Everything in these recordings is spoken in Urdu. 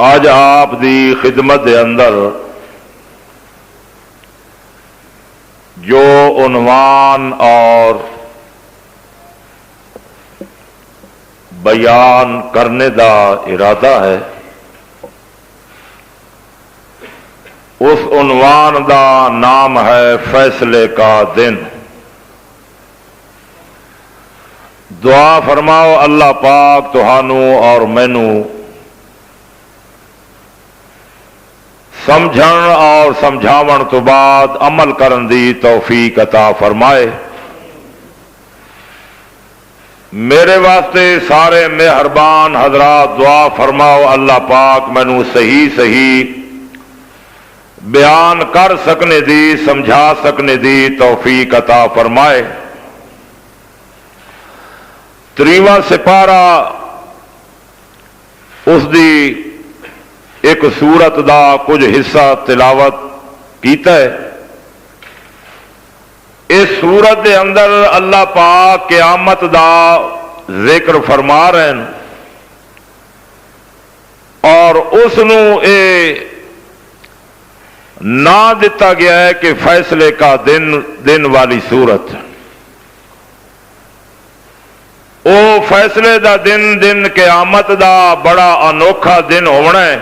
آج آپ دی خدمت دے اندر جو عنوان اور بیان کرنے دا ارادہ ہے اس عنوان دا نام ہے فیصلے کا دن۔ دعا فرماؤ اللہ پاک تہانوں اور مینوں سمجھن اور سمجھاون تو بعد عمل کرن دی توفیق عطا فرمائے۔ میرے واسطے سارے مہربان حضرات دعا فرماؤ اللہ پاک مینوں صحیح بیان کر سکنے دی سمجھا سکنے دی توفیق عطا فرمائے۔ 3واں سپارہ اس دی ایک سورت دا کچھ حصہ تلاوت کیتا ہے۔ اس سورت دے اندر اللہ پاک قیامت دا ذکر فرما رہے ہیں اور اس نو اے نا دتا گیا ہے کہ فیصلے کا دن والی سورت۔ او فیصلے دا دن قیامت دا بڑا انوکھا دن ہونا ہے،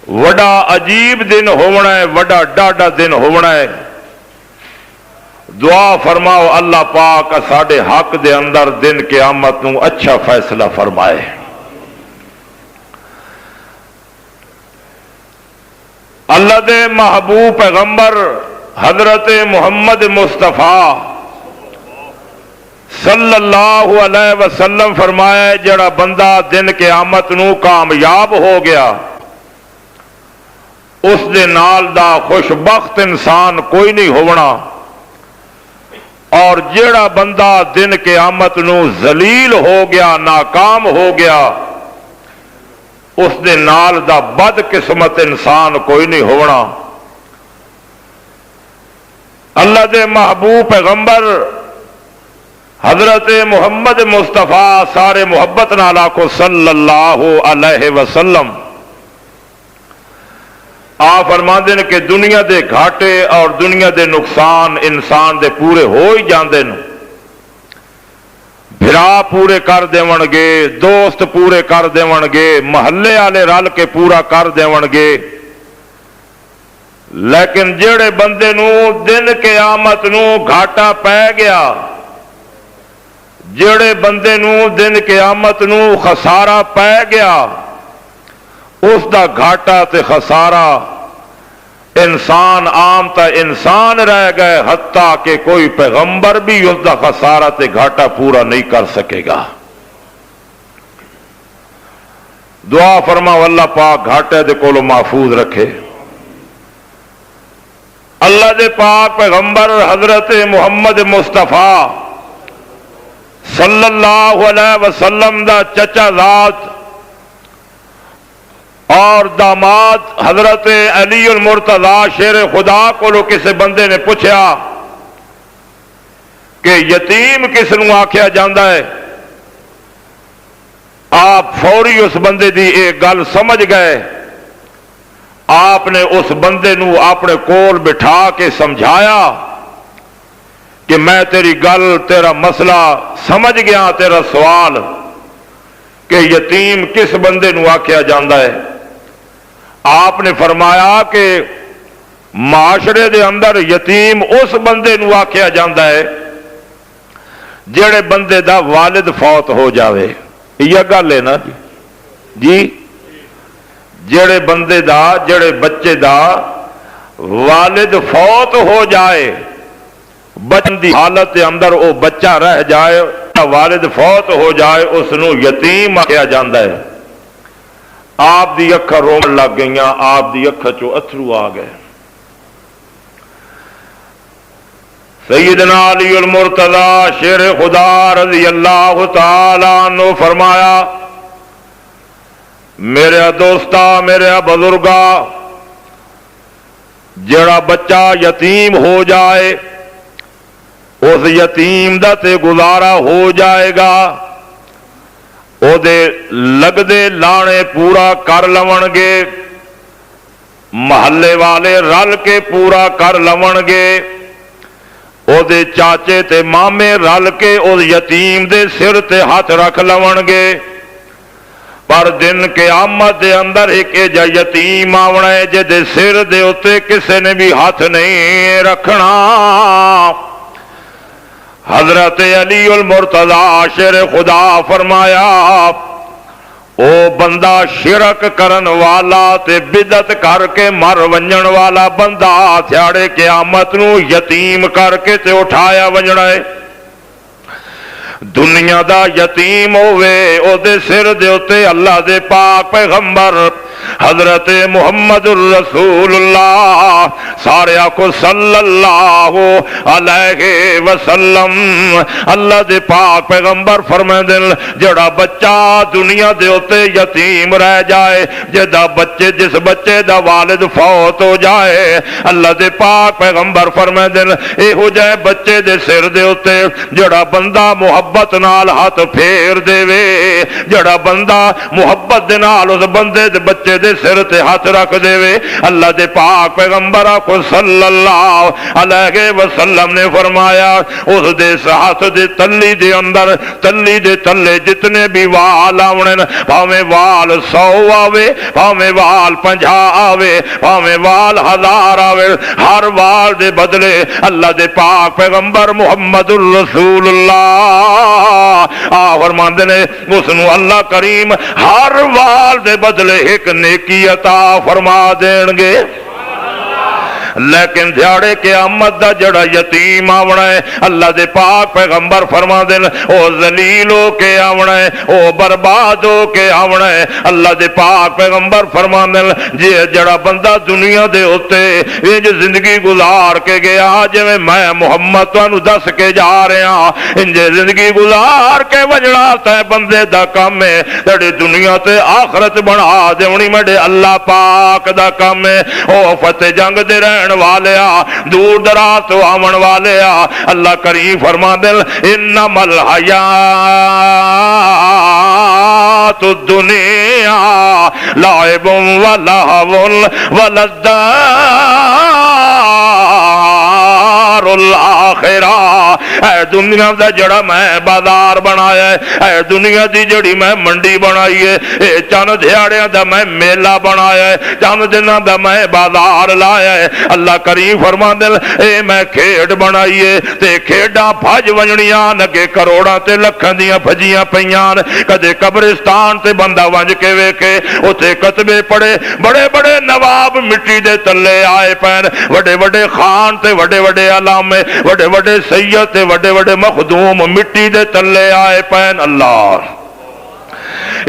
وڈا عجیب دن ہونا ہے، وڈا ڈاڈا دن ہونا ہے۔ دعا فرماؤ اللہ پاک ساڈے حق دے اندر دن قیامت نو اچھا فیصلہ فرمائے۔ اللہ دے محبوب پیغمبر حضرت محمد مصطفیٰ صلی اللہ علیہ وسلم فرمایا جڑا بندہ دن قیامت نو کامیاب ہو گیا اس دے نال دا خوشبخت انسان کوئی نہیں ہونا، اور جڑا بندہ دن قیامت نو ذلیل ہو گیا ناکام ہو گیا اس دے نال دا بد قسمت انسان کوئی نہیں ہونا۔ اللہ دے محبوب پیغمبر حضرت محمد مصطفیٰ سارے محبت نال آکھو صلی اللہ علیہ وسلم آپ فرماندے نے کہ دنیا دے گھاٹے اور دنیا دے نقصان انسان دے پورے ہو ہی جاندے نے، بھرا پورے کر دیون گے، دوست پورے کر دیون گے، محلے والے رل کے پورا کر دیون گے، لیکن جڑے بندے نو دن قیامت نو گھاٹا پے گیا، جڑے بندے نو دن قیامت نو خسارہ پے گیا اس دا گھاٹا تے خسارہ انسان عام تا انسان رہ گئے، حتیٰ کہ کوئی پیغمبر بھی اس دا خسارہ تے گھاٹا پورا نہیں کر سکے گا۔ دعا فرماؤ اللہ پاک گھاٹے دے کولو محفوظ رکھے۔ اللہ دے پاک پیغمبر حضرت محمد مصطفیٰ صلی اللہ علیہ وسلم دا چچا ذات اور داماد حضرت علی المرتضی شیر خدا کو کسی بندے نے پوچھا کہ یتیم کس نو آکھیا جاندا ہے، آپ فوری اس بندے دی ایک گل سمجھ گئے، آپ نے اس بندے نو اپنے کول بٹھا کے سمجھایا کہ میں تیری گل تیرا مسئلہ سمجھ گیا، تیرا سوال کہ یتیم کس بندے نو آکھیا جاندا ہے۔ آپ نے فرمایا کہ معاشرے دے اندر یتیم اس بندے نو آکھیا جاندا ہے جڑے بندے دا والد فوت ہو جاوے۔ یہ گل ہے نا جی، جڑے بندے دا جڑے بچے دا والد فوت ہو جائے، بچن دی حالت دے اندر او بچہ رہ جائے، والد فوت ہو جائے، اس نو یتیم آکھیا جاندا ہے۔ آپ دی اکھاں روم لگ گئیاں، آپ دی اکھاں چو اتھرو آ گئے۔ سیدنا علی المرتضی شیر خدا رضی اللہ تعالی عنہ فرمایا میرے دوستا میرے بزرگا جڑا بچہ یتیم ہو جائے اس یتیم دا تے گزارا ہو جائے گا، او دے لگدے لانے پورا کر لون گے، محلے والے رل کے پورا کر لون گے، او دے چاچے تے مامے رل کے او یتیم دے سر تے ہاتھ رکھ لون گے، پر دن قیامت دے اندر ایک جا یتیم آونا ہے جے دے سر دے اتے کسے نے بھی ہاتھ نہیں رکھنا۔ حضرت علی المرتضی شیر خدا فرمایا او بندہ شرک کرن والا تے بدعت کر کے مر ونجن والا بندہ تھیاڑے قیامت نو یتیم کر کے تے اٹھایا ونجنا ہے۔ دنیا دا یتیم ہوئے او دے سر دے اتے اللہ دے پاک پیغمبر حضرت محمد الرسول اللہ سارے آکو صلی اللہ علیہ وسلم اللہ دے پاک پیغمبر فرمائے دل جڑا بچہ دنیا دے اتے یتیم رہ جائے، جس بچے دا والد فوت ہو جائے، اللہ دے پاک پیغمبر فرمائے دل اے ہو جائے بچے دے سر دے اتے جڑا بندہ محبت نال ہاتھ پھیر دے وے، جڑا بندہ محبت دے نال اس بندے دے بچے دے سر تے ہاتھ رکھ دے وے، اللہ دے پاک پیغمبر کو صلی اللہ علیہ وسلم نے فرمایا اس دے ہاتھ دے تلی دے اندر تلی دے تلے جتنے بھی وال آونے بھاویں وال 100 آوے، بھاویں وال 50 آوے، بھاویں وال 1000 آوے، ہر وال دے بدلے اللہ دے پاک پیغمبر محمد الرسول اللہ فرماندے نے اس نو اللہ کریم ہر وال دے بدلے ایک نیکی عطا فرما دین گے۔ لیکن دیاڑے قیامت دا جڑا یتیم آونا ہے اللہ دے پاک پیغمبر فرما دین او ذلیل ہو کے آونا ہے، او برباد ہو کے آونا ہے۔ اللہ دے پاک پیغمبر فرما دین جی جڑا بندہ دنیا دے ہوتے یہ جو زندگی گزار کے گیا جی میں محمد تو دس کے جا رہا انجے زندگی گزار کے وجڑا تے بندے دا کام ہے تیری دنیا تے آخرت بنا دونی میڈے اللہ پاک دا کام ہے۔ او فتح جنگ دے رہن والے دور دراز تو آمن والے اللہ کریم فرما دل انما الحیات الدنیا لعب و لہو وللدار الآخرہ۔ اے دنیا دا جڑا میں بازار بنایا ہے، اے دنیا دی جڑی میں منڈی بنائی ہے، اے چند دھیاڑیاں دا میں میلہ بنایا ہے، چند دنوں دا میں بازار لایا ہے۔ اللہ کریم فرما دل اے میں کھیڈ بنائیے تے کھیڈاں بھج ونجنیاں نگے کروڑاں تے لکھاں دیاں بھجیاں پیاں، کدے قبرستان تے بندہ ونج کے ویکھے اوتھے کتبے پڑے بڑے بڑے نواب مٹی دے تلے آئے پین، وڈے وڈے خان تے وڈے وڈے علامے، وڈے وڈے سید تے وڈے وڈے مخدوم مٹی دے تلے آئے پین۔ اللہ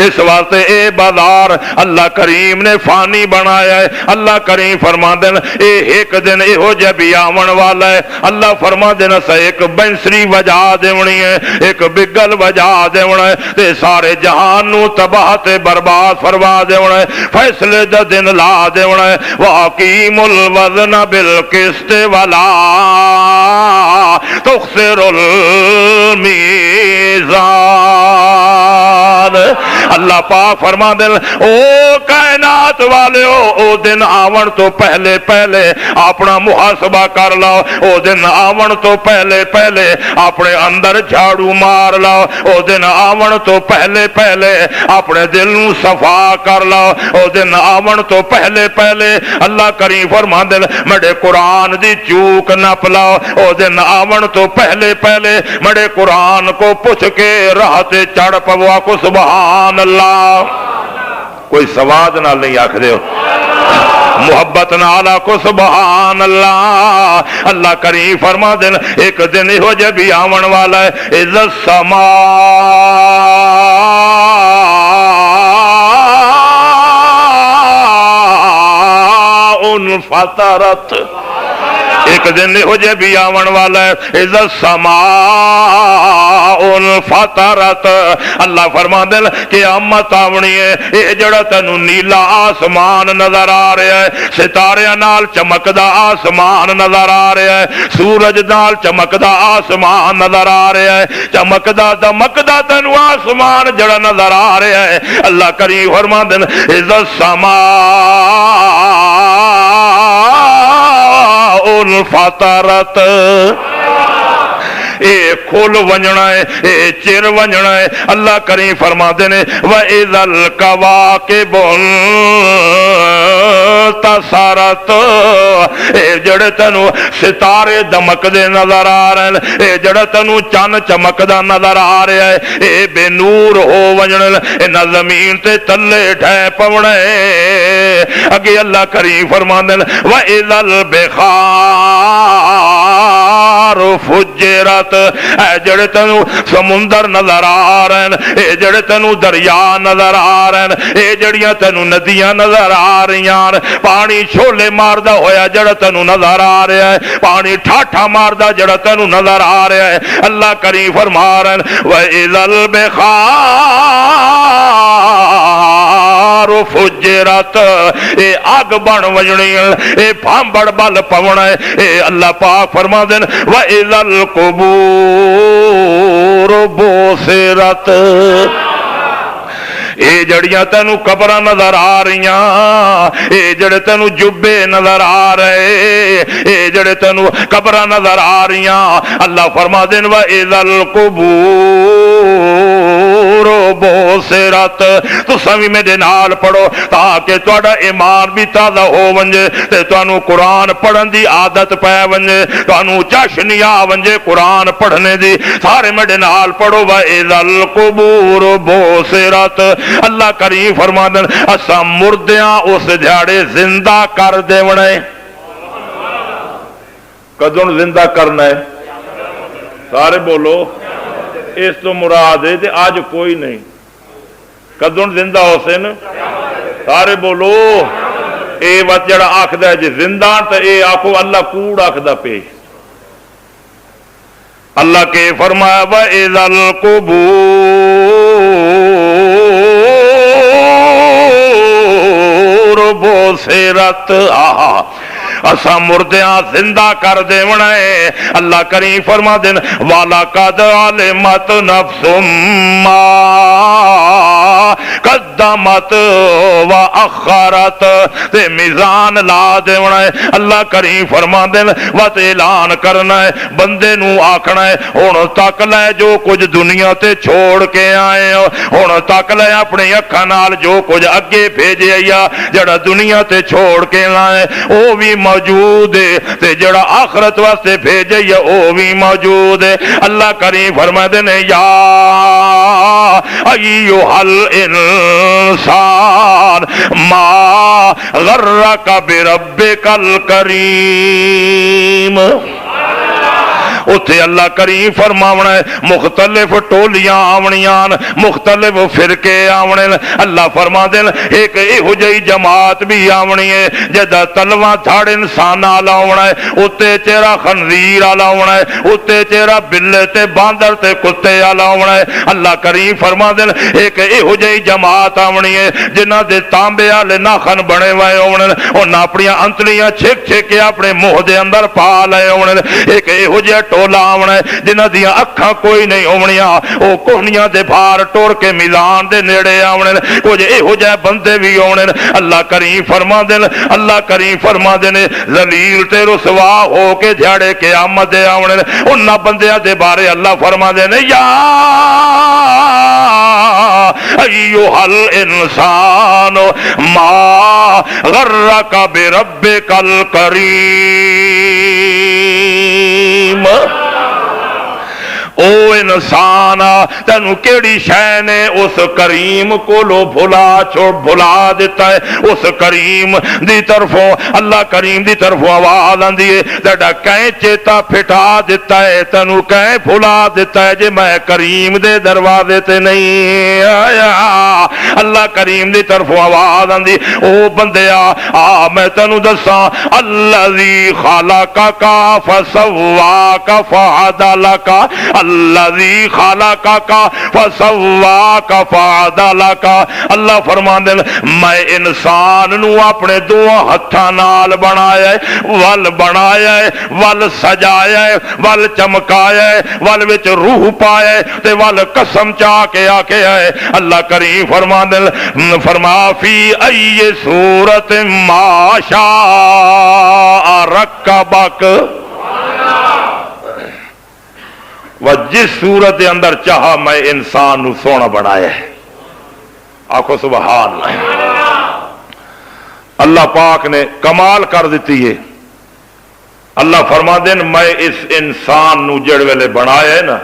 اس واسطے اے بازار اللہ کریم نے فانی بنایا ہے۔ اللہ کریم فرما دین اے ایک دن اے ہو جب آون والا ہے، اللہ فرما دینا سا ایک بنسری وجا دیونی ہے، ایک بگل وجا دیونا ہے تے سارے جہان نو تباہ تے برباد فرما دیونا ہے، فیصلے دا دن لا دیونا ہے۔ وَأَقِيمُوا الْوَزْنَ بِالْقِسْطِ وَلَا تُخْسِرُوا الْمِيزَانَ۔ اللہ پاک فرما دل او کائنات والے او دن آون تو پہلے پہلے اپنا محاسبہ کر لاؤ، او دن آون تو پہلے پہلے اپنے اندر جھاڑو مار لاؤ، او دن آون تو پہلے پہلے اپنے دل نو صفا کر لاؤ، او دن آون تو پہلے پہلے اللہ کریم فرما دل مڑے قرآن دی چوک نہ پلاؤ، او دن آون تو پہلے پہلے مڑے قرآن کو پوچھ کے راہ تے چڑھ پوا کو سبحان اللہ۔ کوئی سواد نہ نہیں آکھ دے محبت نالا کو سبحان اللہ۔ اللہ کریم فرما دن ایک دن ہو جب بھی آون والا ہے اذا السماء انفطرت۔ ایک دن ہو جے بھی آون والا ہے اذا السماء انفطرت اللہ فرما دے قیامت آونی ہے اے جڑا تینوں نیلا آسمان نظر آ رہا ہے ستاریاں نال چمکدا آسمان نظر آ رہا ہے سورج نال چمکدا آسمان نظر آ رہا ہے چمکدا دمکدا تینوں آسمان جڑا نظر آ رہا ہے اللہ کریم فرما دے اذا السماء انفطرت اے کھل ونجنا ہے اے چر ونجنا ہے اللہ کریم فرما دینے وَإِذَا الْكَوَاكِبُ انْتَصَرَتْ اے جڑے تینوں ستارے دمک دے نظر آ رہے ہیں اے جڑے تینوں چن چمک دا نظر آ رہا ہے اے بے نور ہو ونجنے انہاں زمین تے تلے ڈھے پونے اگے اللہ کریم فرما دینے وَإِذَا الْبِحَارُ فُجِّرَتْ اے جڑے تینوں سمندر نظر آ رہے ہیں اے جڑے تینوں دریا نظر آ رہے ہیں اے جڑیاں تینوں ندیاں نظر آ رہی ہیں پانی چھولے ماردا ہویا جڑا تینوں نظر آ رہا ہے پانی ٹھاٹھا ماردا جڑا تینوں نظر آ رہا ہے اللہ کریم فرما رہے ہیں وَإِذَا الْبِحَارُ فُجِّرَتْ اے آگ بن وجنی اے بھامبڑ بل پونا ہے اے اللہ پاک فرما دین وَإِذَا الْقُبُورُ بُعْثِرَتْ اے جڑیاں تینوں قبراں نظر آ رہی اے جڑے تینوں جبے نظر آ رہے اے جڑے تینوں قبراں نظر آ رہی اللہ فرما دین وَإِذَا الْقُبُورُ بُعْثِرَتْ تو سمی میرے نال پڑھو تاکہ تہاڈا ایمان بھی تازہ ہو ونجے تے تانوں قرآن پڑھن دی عادت پے ونجے تانوں چاشنی آ ونجے قرآن پڑھنے دی سارے میرے نال پڑھو وَإِذَا الْقُبُورُ بُعْثِرَتْ اللہ کریم فرما دن اسا مردیاں اس دیہڑے زندہ کر دیونے کدوں زندہ کرنا ہے سارے بولو اس تو مراد ہے آج کوئی نہیں کدوں زندہ ہو سن سارے بولو اے وقت جڑا آکھدا ہے جی زندہ تو اے آکھو اللہ کوڑ آکھدا پیش اللہ کے فرمایا وَإِذَا الْقُبُورُ بُعْثِرَتْ اسا مردیاں زندہ کر دیونا ہے اللہ کریم فرما دین وَلَقَدْ عَلِمَتْ نَفْسٌ مَّا قدمت وَأَخَّرَتْ تے میزان لا دیونا ہے اللہ کریم فرما دین وَتْ اعلان کرنا ہے بندے نو آکھنا ہے ہن تک لے جو کچھ دنیا تے چھوڑ کے آئے ہن تک لے اپنے اکھاں نال جو کچھ اگے بھیجے یا جڑا دنیا تے چھوڑ کے لائے او بھی موجود ہے تے جڑا آخرت واسطے بھیجے یا او بھی موجود ہے اللہ کریم فرما دینے یا ایوہ الانسان ما غرک بربک الکریم اتھے اللہ کریم فرماونا ہے مختلف ٹولیاں آونیان مختلف فرقے آونے اللہ فرما دین ایک ایہو جئی جماعت بھی آونی ہے جدہ تلوہ دھاڑ انسان آلا ہونا ہے اتھے چہرہ خنزیر آلا ہونا ہے اتھے چہرہ بلے تے باندر تے کتے آلا ہونا ہے اللہ کریم فرما دین ایک ایہو جئی جماعت آونی ہے جنہ دے تانبے آلے ناخن بڑے وائے ہونے اور ناپڑیاں انتلیاں چھک چھک کے اپنے موہ دے اندر پا لائے ہونے ایک ایہو جئی ٹولا آونا ہے جنہ دیا اکھاں کوئی نہیں ہونیاں او کوہنیاں دے بھار ٹور کے میزان دے نیڑے آونے کچھ اے ہو جائے بندے بھی آونے اللہ کریم فرما دین اللہ کریم فرما دینے ذلیل تے رسوا ہو کے جھاڑے قیامت دے آونے انہاں بندیاں دے بارے اللہ فرما دینے یا ایوہ الانسان ما غرک بربک الکریم او انسان تینوں کیڑی شے نے اس کریم کولو بھلا دیتا ہے؟ اس کریم دی طرفوں اللہ کریم دی طرفوں آواز آندی ہے تیرا کہیں چیتا پھٹا دیتا ہے، تینوں کہیں بھلا دیتا ہے جے میں کریم دے دروازے تے نہیں آیا۔ اللہ کریم دی طرفوں آواز آندی او بندیا آ میں تینوں دساں الذی خلقک فسواک فعدلک، الذی خلقک فسواک فعدلک۔ اللہ فرماندے میں انسان نو اپنے دو ہتھاں نال بنایا ہے، ول بنایا ہے، ول سجایا ہے، ول چمکایا ہے، ول وچ روح پایا ہے تے ول قسم چاہ کے آکھیا ہے۔ اللہ کریم فرماندے فرما فی ای صورت ما شاء رکبک، و جس صورت دے اندر چاہا میں انسان نو سونا بنایا ہے۔ آکھو سبحان اللہ۔ اللہ پاک نے کمال کر دیتی ہے۔ اللہ فرما دین میں اس انسان نو جڑ ویلے بنایا ہے نا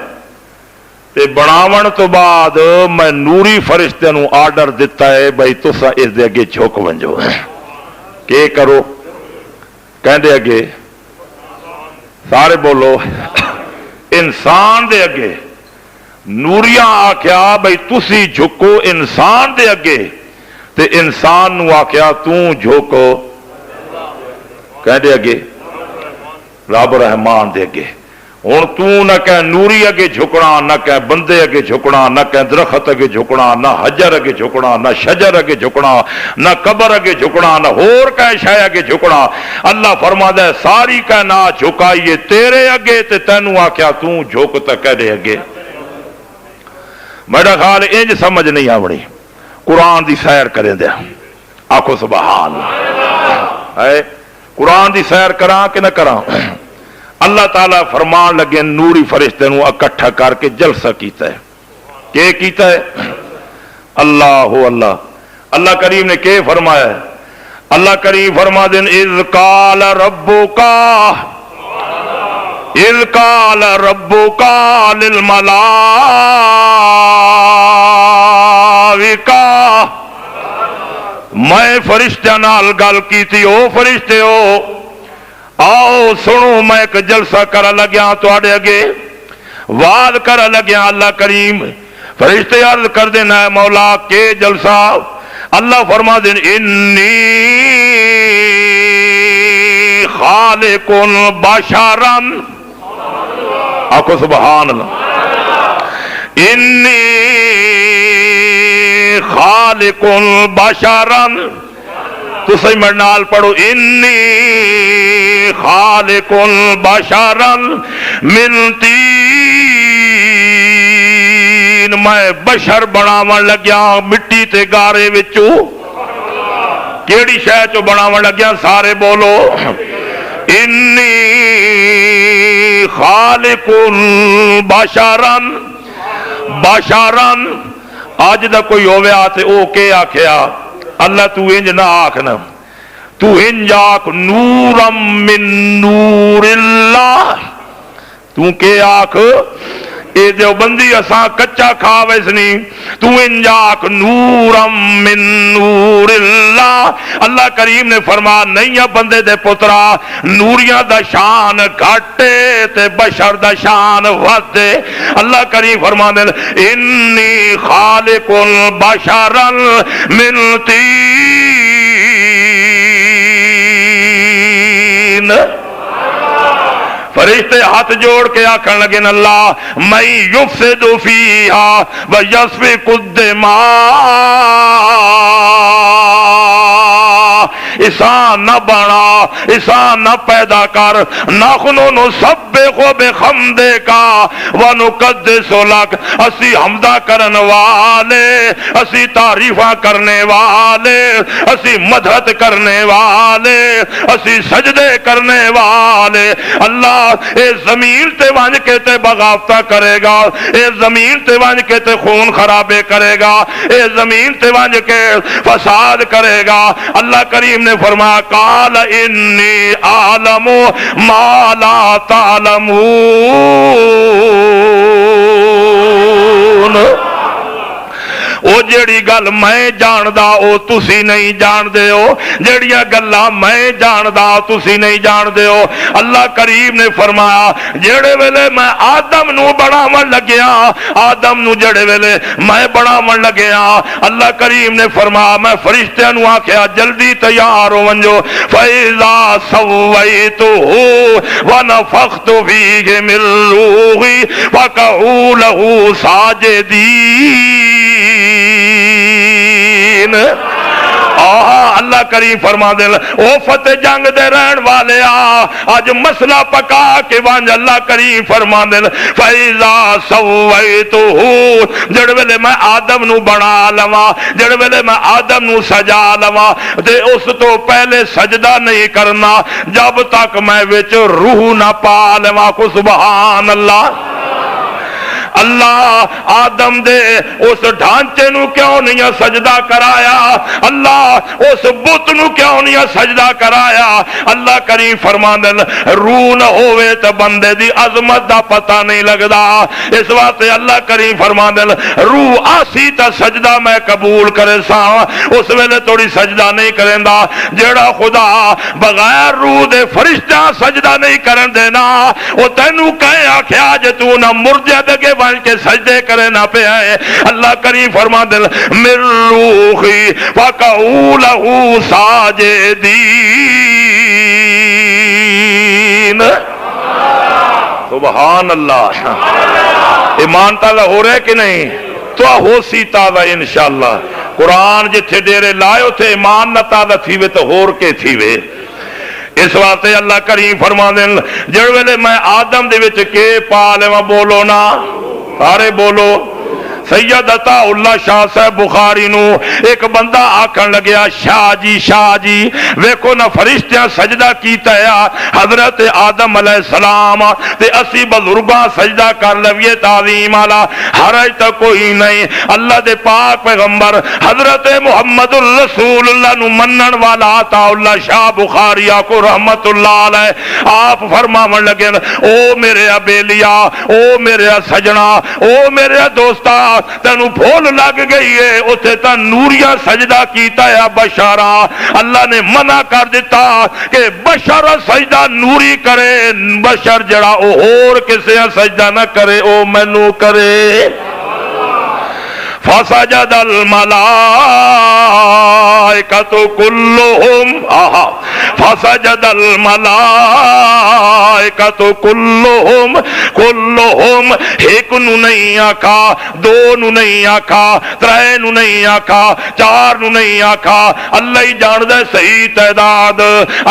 تے بناون تو بعد میں نوری فرشتے نو آرڈر دیتا ہے بھائی تسا اس دے اگے جھک ونجو، کہ کرو کہندے اگے سارے بولو انسان دے اگے نوریاں آکھیا بھئی تسی جھکو انسان دے اگے تے انسان نو آکھیا توں جھکو کہندے اگے رب رحمان دے اگے۔ ہن توں نہ کہ نوری اگے جھکنا، نہ کہ بندے اگے جھکنا، نہ کہ درخت اگے جھکنا، نہ حجر اگے جھکنا، نہ شجر اگے جھکنا، نہ قبر اگے جھکنا، نہ ہور کہ شے اگے جھکنا۔ اللہ فرماتا ہے ساری کائنات جھکائیے تیرے اگے تے تینوں آکھیا توں جھک تے کہدے اگے۔ میرا خیال انج سمجھ نہیں آونی، قرآن دی سیر کریں دیا۔ آکھو سبحان اللہ۔ قرآن دی سیر کراں کہ نہ کراں؟ اللہ تعالیٰ فرمان لگے نوری فرشتے نو اکٹھا کر کے جلسہ کیتا ہے۔ کہ کیتا ہے؟ اللہ اللہ اللہ کریم نے کہ فرمایا ہے؟ اللہ کریم فرما دین اذ قال ربک اذ قال ربک للملائکہ میں فرشتہ نال گل کی تھی، او فرشتے ہو آؤ سنو میں ایک جلسہ کرا لگیا تواڈے اگے وعد کرا لگیا۔ اللہ کریم فرشتے عرض کر دینا ہے مولا کے جلسہ؟ اللہ فرما دین انی خالق بشرا، آکھو سبحان اللہ، انی خالق بشرا، تو صحیح مرنال پڑھو انی خالق بشرا من طین، میں بشر بناون لگیا مٹی تے گارے وچوں۔ کیڑی شے چوں بناون لگیا؟ سارے بولو انی خالق بشرا بشرا۔ اج دا کوئی ہویا تے او کہ آکھیا اللہ تو انج نہ آکھنا، تو انج آکھ نورم من نور اللہ، تو کہ آکھ اے دیوبندی اساں کچا کھا ویسنی، تو انج آکھ نورم من نور اللہ۔ اللہ کریم نے فرما نہیں ہے بندے دے پترا نوریاں دا شان گھٹے تے بشر دا شان ودے۔ اللہ کریم فرما دے انی خالق بشرا من طین، فرشتے ہاتھ جوڑ کے آکھن لگے اللہ میں یفسد فیہا ویسفک الدماء، اسان نہ بنا، اسان نہ پیدا کر، ناخنو نسبح بحمدک ونقدس لک، اسی حمدہ کرن والے، اسی تعریفہ کرنے والے، اسی مدحت کرنے والے، اسی سجدے کرنے والے۔ اللہ اے زمین تے ونج کے تے بغاوتہ کرے گا، اے زمین تے ونج کے تے خون خرابے کرے گا، اے زمین تے ونج کے فساد کرے گا۔ اللہ کریم نے فرمایا قال انی اعلم ما لا تعلمون، او جیڑی گل میں جاندا او تسی نہیں جاندے ہو، جیڑیاں گلاں میں جاندا تسی نہیں جاندے ہو۔ اللہ کریم نے فرمایا جیڑے ویلے میں آدم نو بناون لگیا، آدم نو جڑے ویلے میں بناون لگیا، اللہ کریم نے فرمایا میں فرشتیاں نو آکھیا جلدی تیار ہو ونجو، فَإِذَا سَوَّيْتُهُ وَنَفَخْتُ فِيهِ مِن رُّوحِي فَقَعُوا لَهُ ساجدین۔ اللہ کریم فرما دے او فتح جنگ دے رہن والے آج مسئلہ پکا کے وانج اللہ کریم فرما دے فَإِذَا سَوَّيْتُهُ، جڑ ویلے میں آدم نو بنا لواں، جڑ ویلے میں آدم نو سجا لواں تے اس تو پہلے سجدہ نہیں کرنا جب تک میں وچ روح نہ پا لواں کو سبحان اللہ۔ اللہ آدم دے اس ڈھانچے نو کیوں نہیں سجدہ کرایا، اللہ اس بت نو کیوں نہیں سجدہ کرایا؟ اللہ کریم فرماندے روح نہ ہوئے تو بندے دی عظمت دا پتہ نہیں لگدا، اس واسطے اللہ کریم فرماندے روح آسی تا سجدہ میں قبول کرے سا، اس ویلے توڑی سجدہ نہیں کریندا۔ جیڑا خدا بغیر روح دے فرشتہ سجدہ نہیں کرن دینا، او تینوں کہے آکھیا جے تو نہ مرجے دے کے بن کے سجدے کرے نہ پہ آئے۔ اللہ کریم فرما دل من روحی فقعوا لہ ساجدین۔ سبحان اللہ، ایمان تعالی ہو رہے کہ نہیں؟ تو ہو سی تازہ انشاءاللہ۔ قرآن جتھے ڈیرے لائے تھے ایمان نہ تازہ تھی وے تو ہور کے تھی وے۔ اس واسطے اللہ کریم فرما دیں جڑ ویلے میں آدم دے وچ کے پا لیواں، بولو نا سارے بولو۔ سید عطا اللہ شاہ صاحب بخاری نو ایک بندہ آکھن لگیا شاہ جی ویکھو نہ فرشتیاں سجدہ کیتا ہے حضرت آدم علیہ السلام تے اسی بزرگاں سجدہ کر لویے تعظیم والا، حرج تو کوئی نہیں۔ اللہ دے پاک پیغمبر حضرت محمد الرسول اللہ نو منن والا عطا اللہ شاہ بخاری کو رحمت اللہ علیہ آپ فرماون لگے او میرے بیلیا، او میرے سجنا، او میرے دوستا، تینوں بھول لگ گئی ہے اتھے تا نوریا سجدہ کیتا ہے بشارا۔ اللہ نے منع کر دیتا کہ بشر سجدہ نوری کرے، بشر جڑا او اور کسے سجدہ نہ کرے او مینوں کرے۔ فسجد الملائکۃ کلہم فسجد الملائکۃ کلہم ایک نو نہیں آکھا، دو نو نہیں آکھا، ترے نو نہیں آکھا، چار نو نہیں آکھا، اللہ ہی جاندے صحیح تعداد۔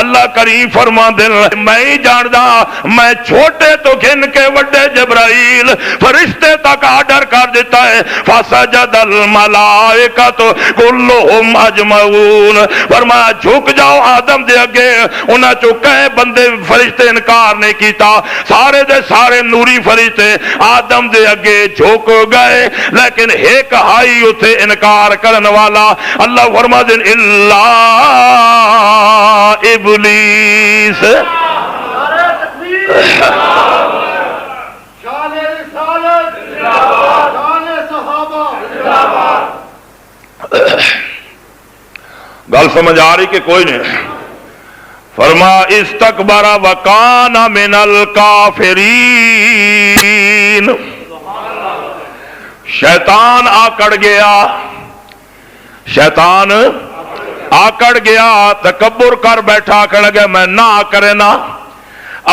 اللہ کریم فرما دے میں ہی جاندا، میں چھوٹے تو گن کے وڈے جبرائیل فرشتے تک آرڈر کر دیتا ہے فسجد الملائکۃ کلہم اجمعون۔ فرمایا جھک جاؤ آدم دے اگے، انہاں چوں کئی بندے فرشتے انکار نہیں کیتا، سارے دے سارے نوری فرشتے آدم دے اگے جھک گئے، لیکن ایک ہائی اتھے انکار کرن والا۔ اللہ فرما دے الا ابلیس۔ گل سمجھ آ رہی کہ کوئی نہیں؟ فرما استکبر وکان من الکافرین، شیطان آکڑ گیا، شیطان آکڑ گیا، تکبر کر بیٹھا، کہنے لگا میں نہ کرے نا۔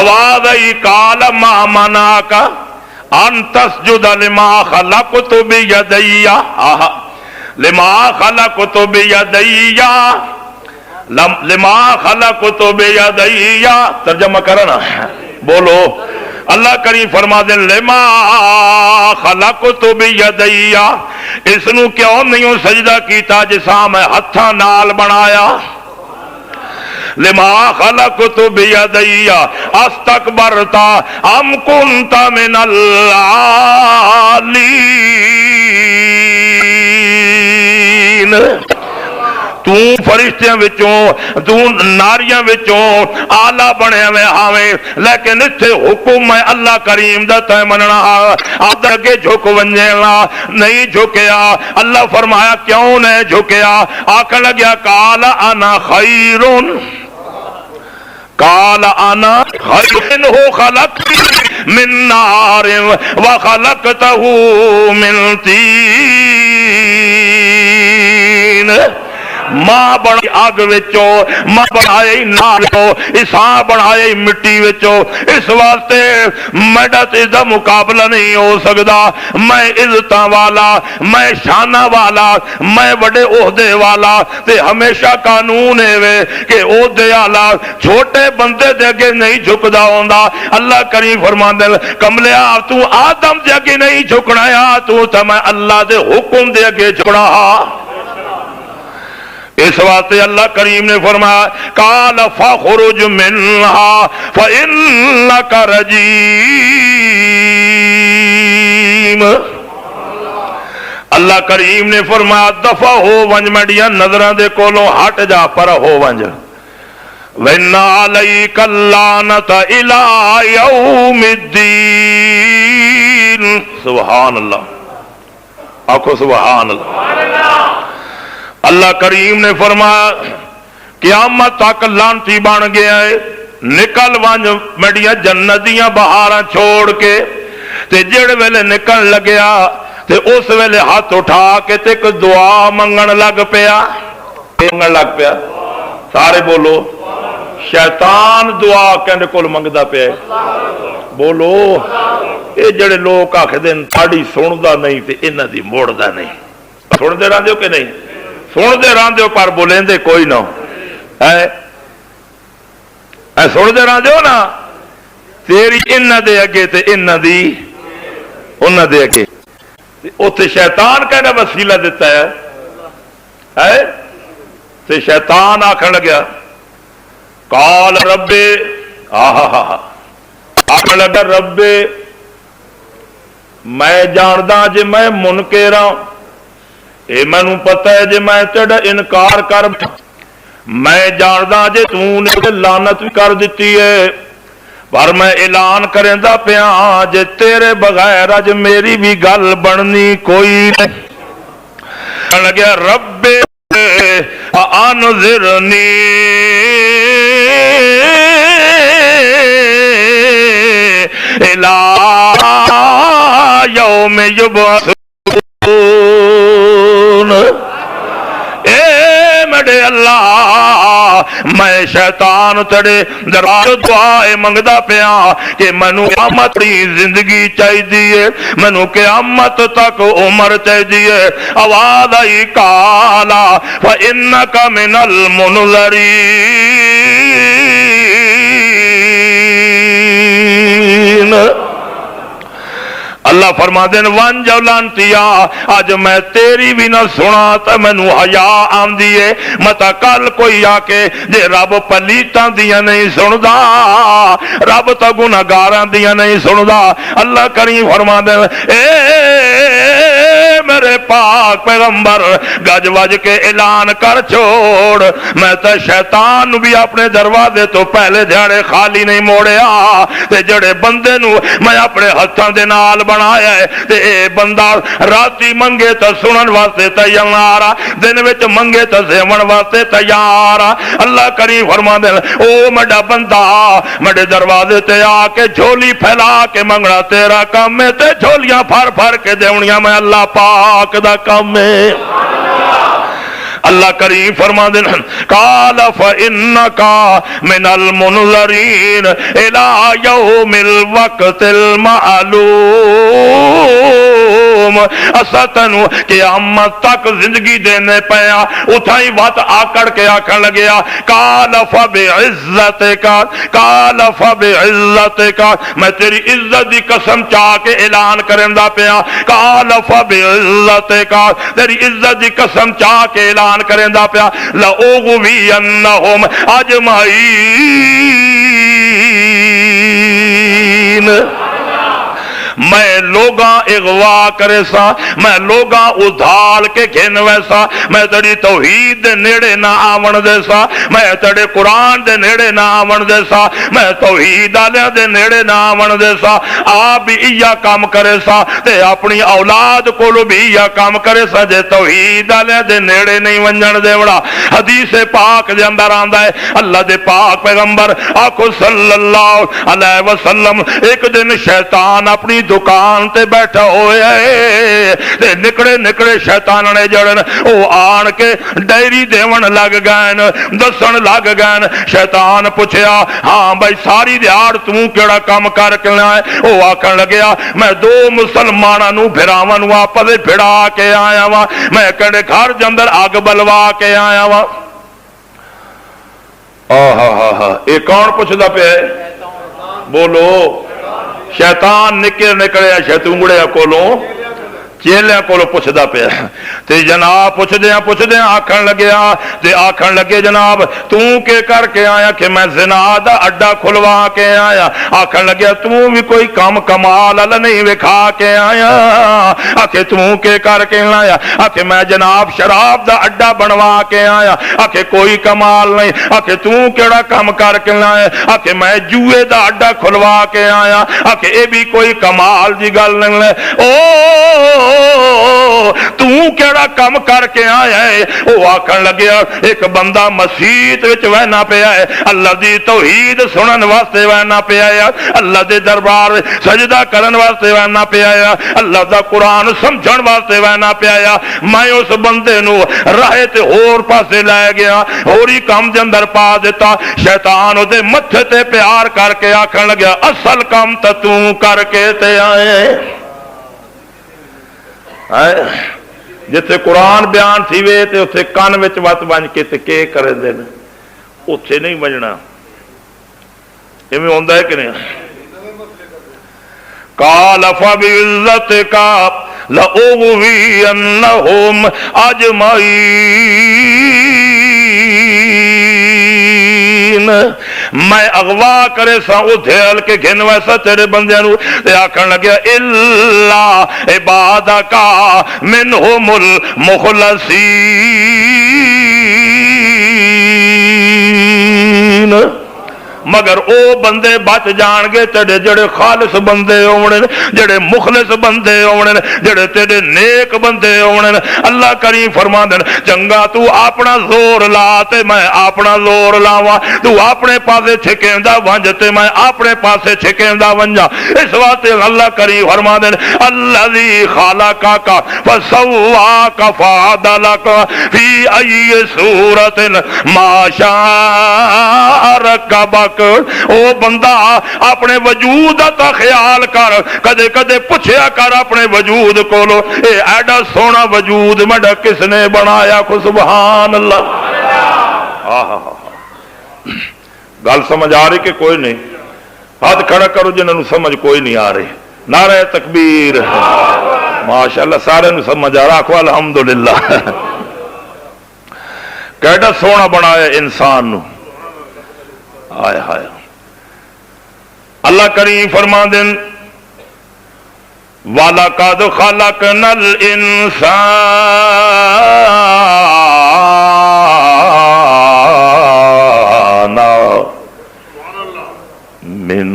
آواز آئی قال ما منعک ان تسجد لما خلقت بیدی، لما خلقت بیدی، لما خلقت بیدی، ترجمہ کرنا بولو۔ اللہ کریم فرما دے لما خلقت بیدی، اس نو کیوں نہیں سجدہ کیتا جسا میں ہتھاں نال بنایا؟ لما خلقت بیدی استکبرت ام کنت من العالین۔ تو تو فرشتیاں وچوں تو ناریاں وچوں آلہ بنیا میں آویں لیکن اتھے حکم میں اللہ کریم دا تے مننا آپ اگے جھک ونجنا نہیں جھکیا اللہ فرمایا کیوں نہیں جھکیا آکھن لگیا قال انا خیرون قال انا خیر ہو خلقتی من نار وخلقته من طین ماں بنائی آگ وچوں ماں بنائی نار وچوں اساں بنائی مٹی وچوں اس واسطے میڈا تے دا مقابلہ نہیں ہو سکدا میں عزتاں والا میں شانہ والا میں بڑے عہدے والا تے ہمیشہ قانون ہے کہ عہدے والا چھوٹے بندے دے اگے نہیں جھکدا ہوندا اللہ کریم فرماندا کملیا تو آدم دے اگے نہیں جھکنا ہے تو تے میں اللہ دے حکم دے اگے جھکنا اس واسطے اللہ کریم نے فرمایا قال فاخرج منها فإنك رجیم اللہ کریم نے فرمایا دفع ہو ونج مڈیاں نظراں دے کولوں ہٹ جا پر ہو ونج وَإِنَّ عَلَيْكَ اللَّعْنَةَ إِلَىٰ يَوْمِ الدِّينِ سبحان اللہ آکھو سبحان اللہ اللہ کریم نے فرمایا قیامت تک لانتی بن گیا ہے نکل ونج مڈیاں جنتیاں بہاراں چھوڑ کے تے جڑ ویلے نکل لگیا تے اس ویلے ہاتھ اٹھا کے تے ایک دعا منگن لگ پیا سارے بولو شیطان دعا کہنے کول منگدا پیا بولو اے جڑے لوگ آکھدے ساڈی سندا نہیں تے انہاں دی موڑدا نہیں سندے رہندے ہو کہ نہیں سنتے رہتے ہو پر بولیں کوئی نہ سنتے رہتے ہو نا تیری انہاں دے اگے تے انہاں دی انہاں دے اگے اوتھے شیطان کہنا وسیلہ دیتا ہے تے شیطان آکھن لگیا قال رب آکھن لگا رب میں جاندا جے میں منکر ہاں اے مینوں پتہ ہے جے میں تیرا انکار کر میں جاندا جے تو نے لعنت بھی کر دیتی ہے پر میں اعلان کریندا پیا جے تیرے بغیر اج میری بھی گل بننی کوئی نہیں کہن لگا رب انذرنی الی یوم یبعثون اے میرے اللہ میں شیطان تڑے دراز دعائے منگدا پیا کہ منو قیامت دی زندگی چاہیے منو قیامت تک عمر چاہیے آواز آئی کالا فإنک من المنذرین اللہ فرما دین وان جو لانتیا آج میں تیری بھی نہ سنا تا مینو حیا آندی ہے متا کل کوئی آکے جے رب پلیتاں دیا نہیں سندا رب تا گناہگاراں دیا نہیں سندا اللہ کریم فرما دین اے میرے پاک پیغمبر گج وج کے اعلان کر چھوڑ میں تا شیطان بھی اپنے دروازے تو پہلے جھاڑے خالی نہیں موڑیا تے جڑے بندے نو میں اپنے ہتھاں دے نال بنایا ہے تے اے بندہ راتی منگے تا سنن واسطے تیار دن وچ منگے تا سیون واسطے تیار اللہ کریم فرما دے او میڈا بندہ میڈے دروازے تے آ کے جھولی پھیلا کے منگنا تیرا کام ہے تے جھولیاں پھر پھر کے دیونیاں میں اللہ پاک دا کام ہے اللہ کریم فرما دین قال فإنک من المنذرین الی یوم الوقت المعلوم اساتنو قیامت تک زندگی دینے پیا اتھائی وقت آکڑ کے آکھن لگیا قال فبعزتک میں تیری عزت دی قسم چاہ کے اعلان کرندا پیا قال فبعزتک تیری عزت دی قسم چاہ کے اعلان کریندا پیا لأغوینہم اجمعین میں لوگاں اغوا کرے سا، میں لوگاں ادھال کے گھن ویسا، میں تیری توحید دے نیڑے نہ آون دے سا، میں تیرے قرآن دے نیڑے نہ آون دے سا، میں توحید آلیاں دے نیڑے نہ آون دے سا۔ آپ بھی ایا کام کرے سا تے اپنی اولاد کولو بھی ایا کام کرے سا جے توحید آلیاں دے نیڑے نہیں ونجن دے وڑا۔ حدیث پاک دے اندر آندا ہے اللہ دے پاک پیغمبر آکھو صلی اللہ علیہ وسلم ایک دن شیطان اپنی دکان تے بیٹھا ہوئے تے نکڑے نکڑے شیطان نے جڑن او آن کے ڈائری دیون لگ گئن، دسن لگ گئن۔ شیطان پوچھیا ہاں بھائی ساری دیار توں کیڑا کام کر کے لیا ہے؟ او آکھن لگیا میں دو مسلماناں نو بھراواں نو آپس وچ بھڑا کے آیا وا، میں کہڑے گھر دے اندر اگ بلوا کے آیا وا۔ یہ کون پوچھدا پیا ہے؟ بولو شیطان نکل نکلیا شیطونگڑیا کولوں چیلیاں کولوں پوچھدا پیا تے جناب پوچھدیاں آکھن لگے جناب توں کے کر کے آیا؟ کہ میں زنا دا اڈا کھلوا کے آیا۔ آکھن لگیا توں بھی کوئی کم کمال اللہ نہیں وکھا کے آیا؟ آکھے توں کے کر کے آیا؟ آکھے میں جناب شراب دا اڈا بنوا کے آیا۔ آکھے کوئی کمال نہیں۔ آکھے توں کیڑا کم کر کے آیا؟ آکھے میں جوئے دا اڈا کھلوا کے آیا۔ آکھے اے بھی کوئی کمال دی گل نہیں ہے۔ تو کیڑا کم کر کے آیا ہے؟ وہ آکھن لگیا ایک بندہ مسجد وچ وہنا پیا ہے، اللہ دی توحید سنن واسطے وہنا پیا ہے، اللہ دے دربار سجدہ کرن واسطے وہنا پیا ہے، اللہ دا قرآن سمجھن واسطے وہنا پیا ہے۔ میں اس بندے نو راہ تے ہور پاسے لے گیا، ہوری کام دے اندر پا دیتا۔ شیطان دے متھے تے پیار کر کے آکھن لگیا اصل کام تے تو کر کے تے آئے۔ جتھے قرآن بیان تھی وے تے اتھے کان وچ وت بن کے تے کے کرے دے اتھے نہیں بجنا۔ ایویں ہوندا ہے کہ نہیں؟ قال فبعزتک لأغوینہم اجمعین، میں اغوا کرے سا ادھیل کے گھن ویسا تیرے بندیاں نو تے آکھن لگیا الا عبادک منہم المخلصین، مگر او بندے بچ جان گے تیرے جڑے خالص بندے ہونے، جڑے مخلص بندے ہونے، جڑے تیرے نیک بندے ہونے۔ اللہ کریم فرما دین چنگا تو اپنا زور لا تے میں اپنا زور لاواں، تو اپنے پاسے چھکیندا ونج تے میں اپنے پاسے چھکیندا ونجا۔ اس واسطے اللہ کریم فرما دین الذی خلقک فسواک فعدلک فی ای صورت ما شاء رکبک۔ او بندہ اپنے وجود دا خیال کر، کدے کدے پوچھیا کر اپنے وجود کولو اے ایڈا سونا وجود مڈا کس نے بنایا؟ کو سبحان اللہ۔ گل سمجھ آ رہی کہ کوئی نہیں؟ ہاتھ کھڑا کرو جنہوں نے سمجھ کوئی نہیں آ رہی۔ نعرہ تکبیر، ماشاءاللہ سارے نو سمجھ آ رہا، آکھو الحمدللہ۔ کیڈا سونا بنایا انسان نو، آئے ہائے۔ اللہ کریم فرما دین وَلَقَدْ خَلَقْنَا الْإِنسَانَ مِنْ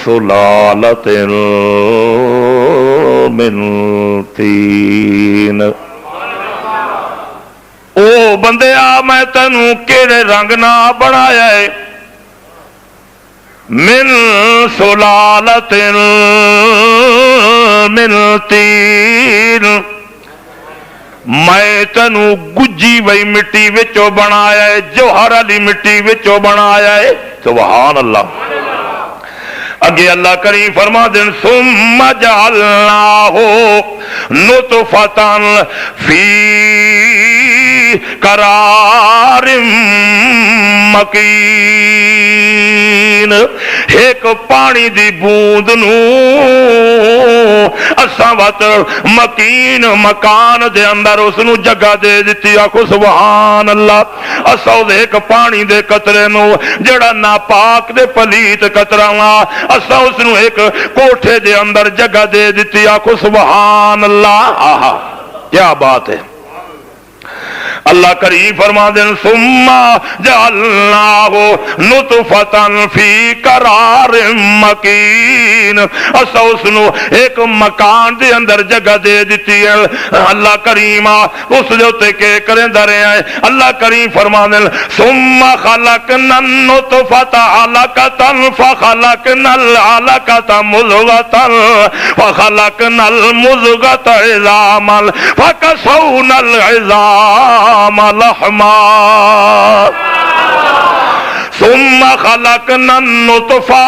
سُلَالَةٍ مِنْ طِينٍ۔ او بندے آ میں تینوں کیڑے رنگ نہ بنایا ہے؟ من سلالۃ من طین، میں تینوں گجی وئی مٹی وچوں بنایا ہے، جوہر علی مٹی وچوں بنایا ہے۔ سبحان اللہ۔ اگے اللہ کریم فرما دین ثم جعلناہ نطفۃ فی قرار مکین، ایک پانی دی بوند نو اساں وت مکین مکان دے اندر اس نو جگہ دے دتی، آکھو سبحان اللہ۔ اساں ایک پانی دے قطرے نو جڑا ناپاک دے پلیت قطرہ وا، اساں اس نو ایک کوٹھے دے اندر جگہ دے دتی، آکھو سبحان اللہ۔ آہا کیا بات ہے۔ اللہ کریم فرما دیں ثم جعلناہ نطفۃ فی قرار مکین، اسا اس نو ایک مکان دے اندر جگہ دے دیتی ہے۔ اللہ کریم اس دے اوتے کے کریندا رہیا ہے۔ اللہ کریم فرما دیں ثم خلقنا النطفۃ علقۃ فخلقنا العلقۃ مضغۃ فخلقنا المضغۃ عظاما فکسونا العظام لحما ثم خلقنا النطفہ،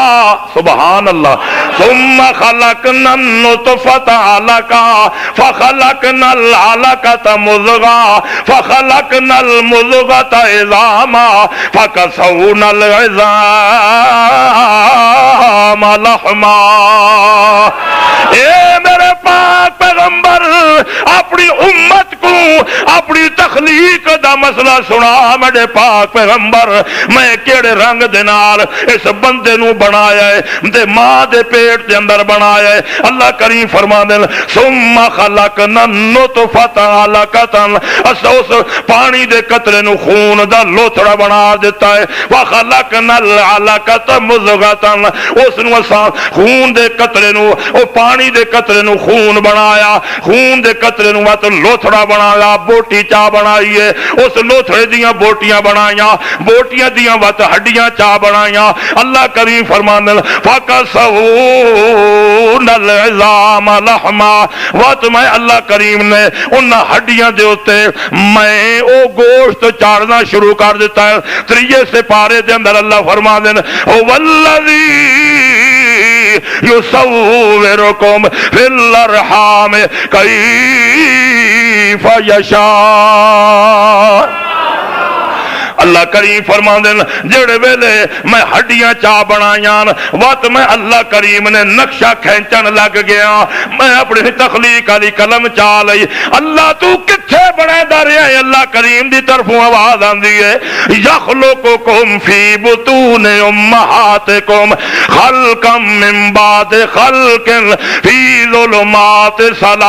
سبحان اللہ، ثم خلقنا النطفة علقا فخلقنا العلقة مضغا فخلقنا المضغة عظاما فكسونا العظام لحما۔ اے میرے پاک پیغمبر اپنی امت کو اپنی تخلیق دا مسئلہ سنا۔ میرے پاک پیغمبر میں کیڑے رنگ دے نال اس بندے نو بنایا ہے، دے ماں دے پیٹ دے اندر بنایا ہے۔ اللہ کریم فرما دے ثم خلقنا النطفة علقة، اس پانی دے قطرے نو خون دا لوتھڑا بنا دیتا ہے۔ وخلقنا العلقة مضغة، اس نو اساں خون دے قطرے نو او پانی دے قطرے نو خون بنایا، خون دے قطرے نو مت لوتھڑا بنایا، بوٹی چا بنائی ہے، اس لوتھڑے دیاں بوٹیاں بنائیاں، بوٹیاں دیاں وت ہڈیاں چا بنائیاں۔ اللہ کریم فرماندے فکسونا العظام لحما، وت میں اللہ کریم نے ان ہڈیاں دے اوتے میں او گوشت چاڑنا شروع کر دیتا ہے۔ تریے سپارے دے اندر اللہ فرماندے والذی یصورکم فی الارحام کیف یشاء۔ اللہ کریم فرماندن جڑے ویلے میں ہڈیاں چا بنائیاں وقت میں اللہ کریم نے نقشہ کھینچن لگ گیا، میں اپنی تخلیق علی قلم چا لئی۔ اللہ تو کتھے بنے دا رہا ہے؟ اللہ کریم دی طرفوں آواز آندی ہے یخلقکم فی بطون امہاتکم خلقا من بعد خلق فی ظلمات ثلاث۔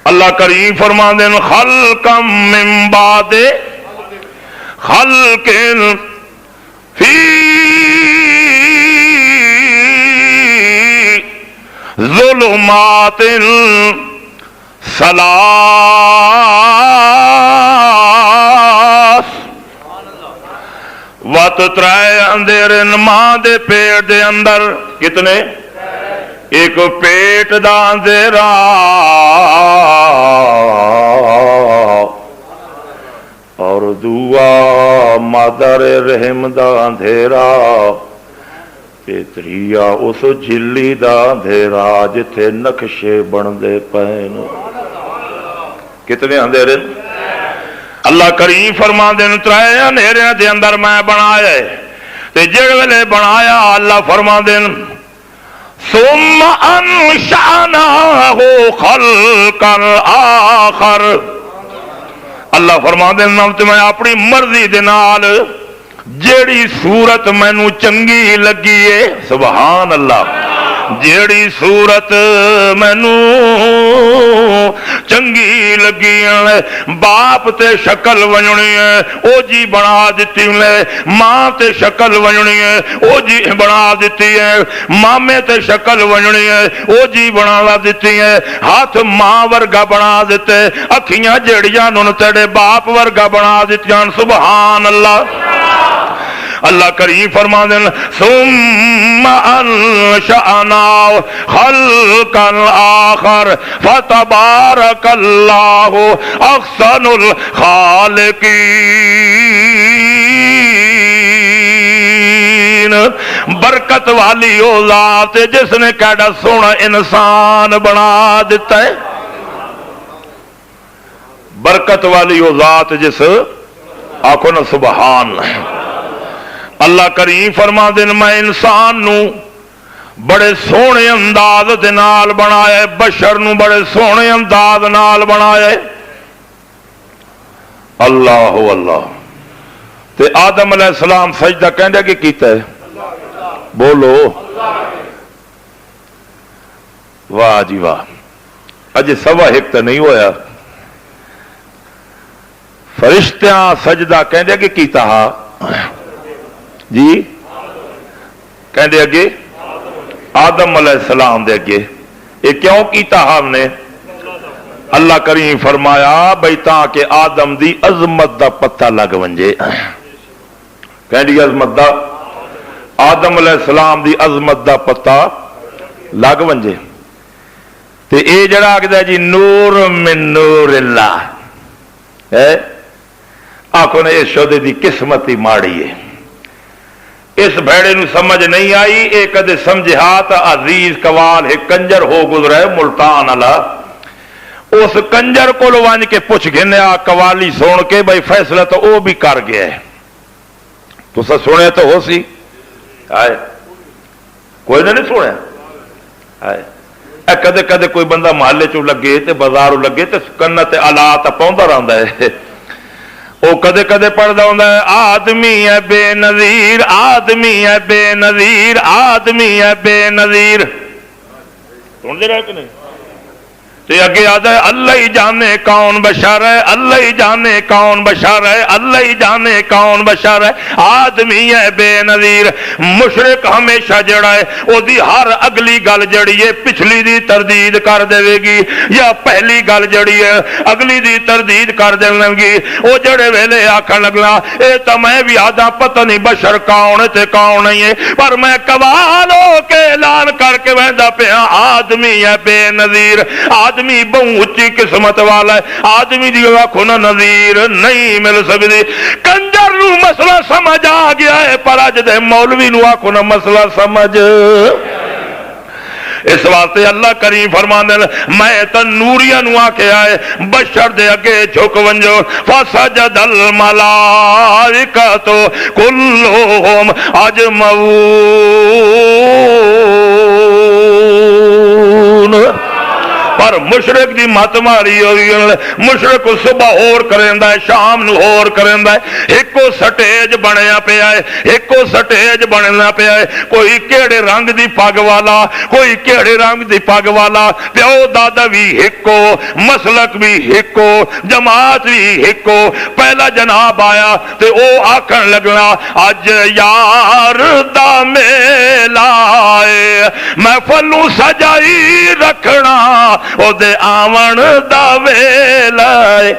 اللہ کریم فرماندے خلقا من بعد خلق فی ظلمات ثلاث۔ وت ترائے اندھیرے ماں دے پیٹ دے اندر کتنے؟ ایک پیٹ دا اندھیرا، اور دعا مادر رحم دا اندھیرا، تیتریا اس جلی دا اندھیرا جتھے نقشے بندے پین۔ کتنے اندھیرے؟ اللہ کریم فرما دین ترائے اندھیرے دے اندر میں بنایا ہے، تے جڑ ویلے بنایا اللہ فرما دین ثم انشأناہ خلقا آخر۔ اللہ فرما دے میں اپنی مرضی دے نال جیڑی صورت مینوں چنگی لگی ہے، سبحان اللہ، جیڑی صورت مینوں چنگی لگی ہے، باپ تے شکل ونجنی ہے او جی بنا دیتی ہے، ماں تے شکل ونجنی ہے او جی بنا دیتی ہے، مامے تے شکل ونجنی ہے او جی بنا دیتی ہے، ہاتھ ماں ورگا بنا دیتے، اکھیاں جڑیاں نون تیرے باپ ورگا بنا دیتیاں، سبحان اللہ۔ اللہ کریم فرما دیں ثم انشأناہ خلقا آخر فتبارک اللہ احسن الخالقین۔ برکت والی او ذات جس نے کیڑا سونا انسان بنا دیتا ہے، برکت والی او ذات جس آخو نا سبحان اللہ کریم فرما دین میں انسان نو بڑے سونے انداز دے نال بنایا ہے، بشر نو بڑے سونے انداز نال بنایا ہے۔ اللہ اللہ تے آدم علیہ السلام سجدہ کہنے کہ کیتا ہے، بولو واہ جی واہ، اج سوا ایک تو نہیں ہویا، فرشتیاں سجدہ کہنے کہ کیتا ہا جی، کہنے اگے آدم علیہ السلام دے اگے، یہ کیوں کیتا ہم نے؟ اللہ کریم فرمایا بھئی تاکہ آدم دی عظمت دا پتہ لگ ونجے، کہنی عظمت دا، آدم علیہ السلام دی عظمت دا پتہ لگ ونجے، تے اے جڑا آگدہ جی نور من نور اللہ ہے، آنکھوں نے اس شودے دی قسمتی ماڑی ہے، اس بھیڑے نو سمجھ نہیں آئی، ایک کدے سمجھا تا عزیز کوال ہے کنجر ہو گزرے ملتان اللہ، اس کنجر کو لوانج کے پوچھ گھنیا قوالی سون کے بھائی فیصلہ تو او بھی کر گیا ہے، تو سا سنے تو ہو سی آئے کوئی نہیں سنے آئے کدے کدے کوئی بندہ محلے چو لگے تے بازارو لگے تے کنت آلات پاؤندا رہندا ہے، او کدے کدے پڑھدا ہوندا ہے آدمی ہے بے نظیر، آدمی ہے بے نظیر، آدمی ہے بے نظیر، سن دے رہا کہ نہیں؟ تے اگے آدھا ہے اللہ ہی جانے کون بشر ہے، اللہ ہی جانے کون بشر ہے، اللہ ہی جانے کون بشر ہے، آدمی ہے بے نظیر۔ مشرک ہمیشہ جڑا ہے او دی ہر اگلی گل جڑی ہے پچھلی دی تردید کر دے گی، یا پہلی گل جڑی ہے اگلی دی تردید کر دے گی۔ او جڑے ویلے آکھن لگنا اے تا میں بھی آدھا پتہ نہیں بشر کون تے کون نہیں ہے، پر میں قوال ہو کے اعلان کر کے ویندا پیا آدمی ہے بے نظیر، آدمی بہت اچھی قسمت والا ہے، آدمی دی آنکھوں نہ نظیر نہیں مل سکتی۔ کنجر نو مسئلہ سمجھ آ گیا ہے، پر اج دے مولوی نو آنکھوں نہ مسئلہ سمجھ۔ اس واسطے اللہ کریم فرماندے میں تے نوریاں نو آکھیا ہے بشر دے اگے جھک ونجو، فسجد الملائکۃ کلھم اجمعون۔ پر مشرق دی مت ماری ہوئی، مشرق صبح اور کریندا ہے شام نو اور کریندا ہے، ایکو سٹیج بنیا پیا ہے، ایکو سٹیج بننا پیا ہے، کوئی کیڑے رنگ دی پگ والا، کوئی کیڑے رنگ دی پگ والا، پیو دادا بھی ایکو، مسلک بھی ایکو، جماعت بھی ایکو۔ پہلا جناب آیا تے او آکھن لگنا اج یار دا میلہ ہے، محفل سجائی رکھنا او دے آون دا ویلا ہے۔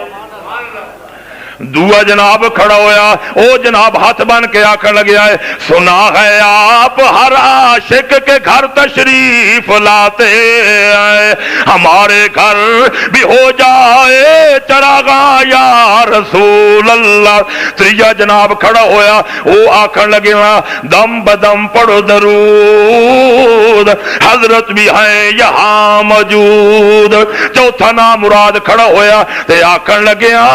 دعا جناب کھڑا ہویا، او جناب ہاتھ بن کے آکھن لگیا ہے سنا ہے آپ ہر عاشق کے گھر تشریف لاتے ہیں، ہمارے گھر بھی ہو جائے چراغاں یا رسول اللہ۔ تریجا جناب کھڑا ہویا، او آکھن لگیا دم بدم پڑھو درود، حضرت بھی ہیں یہاں موجود۔ چوتھا نام مراد کھڑا ہویا تے آکھن لگیا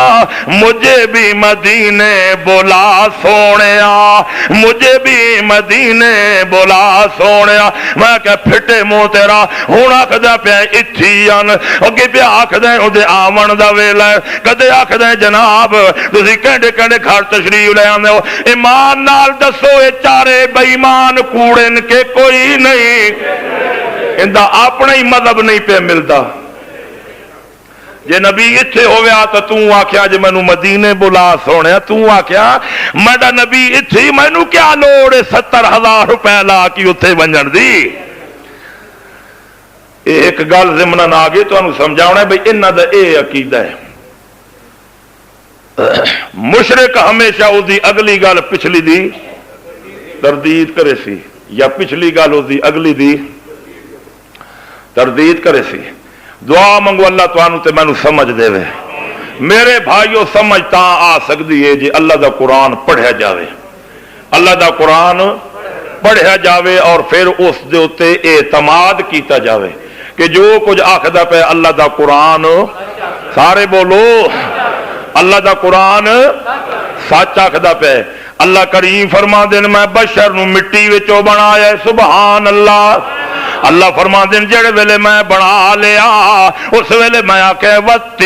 مجھے بھی مدینے بلا سونیا، مجھے بھی مدینے بلا سونیا۔ میں کہ پھٹے منہ تیرا ہن آکھدا پیا اتھی آن، اگے پیا آکھدا او دے آون دا ویلا ہے، کدے آکھدا جناب تسی کہندے کہندے گھر تشریف لے آندے ہو، ایمان نال دسو اے چارے بے ایمان کوڑن کے کوئی نہیں، اندا اپنا ہی مذہب نہیں پہ ملدا۔ جے نبی اتھے ہویا تو توں آکھیا جے مینوں مدینے بلا سونے، توں آکھیا میڈا نبی اتھی مینوں کیا لوڑ 70,000 روپے لا کی اتھے ونجن دی۔ ایک گل ضمن آگے تو انہوں سمجھاؤنا ہے بھئی انہاں دا اے عقیدہ ہے، مشرک ہمیشہ او دی اگلی گل پچھلی دی تردید کرے سی، یا پچھلی گل او دی اگلی دی تردید کرے سی۔ دعا منگو اللہ توانو تے مینوں سمجھ دے وے۔ میرے بھائیو سمجھ تاں آ سکتی ہے جی اللہ دا قرآن پڑھیا جاوے، اللہ دا قرآن پڑھیا جاوے اور پھر اس دے اتے اعتماد کیتا جاوے کہ جو کچھ آخدا پہ اللہ دا قرآن، سارے بولو اللہ دا قرآن سچ آخدا پہ۔ اللہ کریم فرما دین میں بشر نو مٹی وچوں بنایا، سبحان اللہ۔ اللہ فرما دین جڑے ویلے میں بنا لیا اس ویلے میں آکے والتین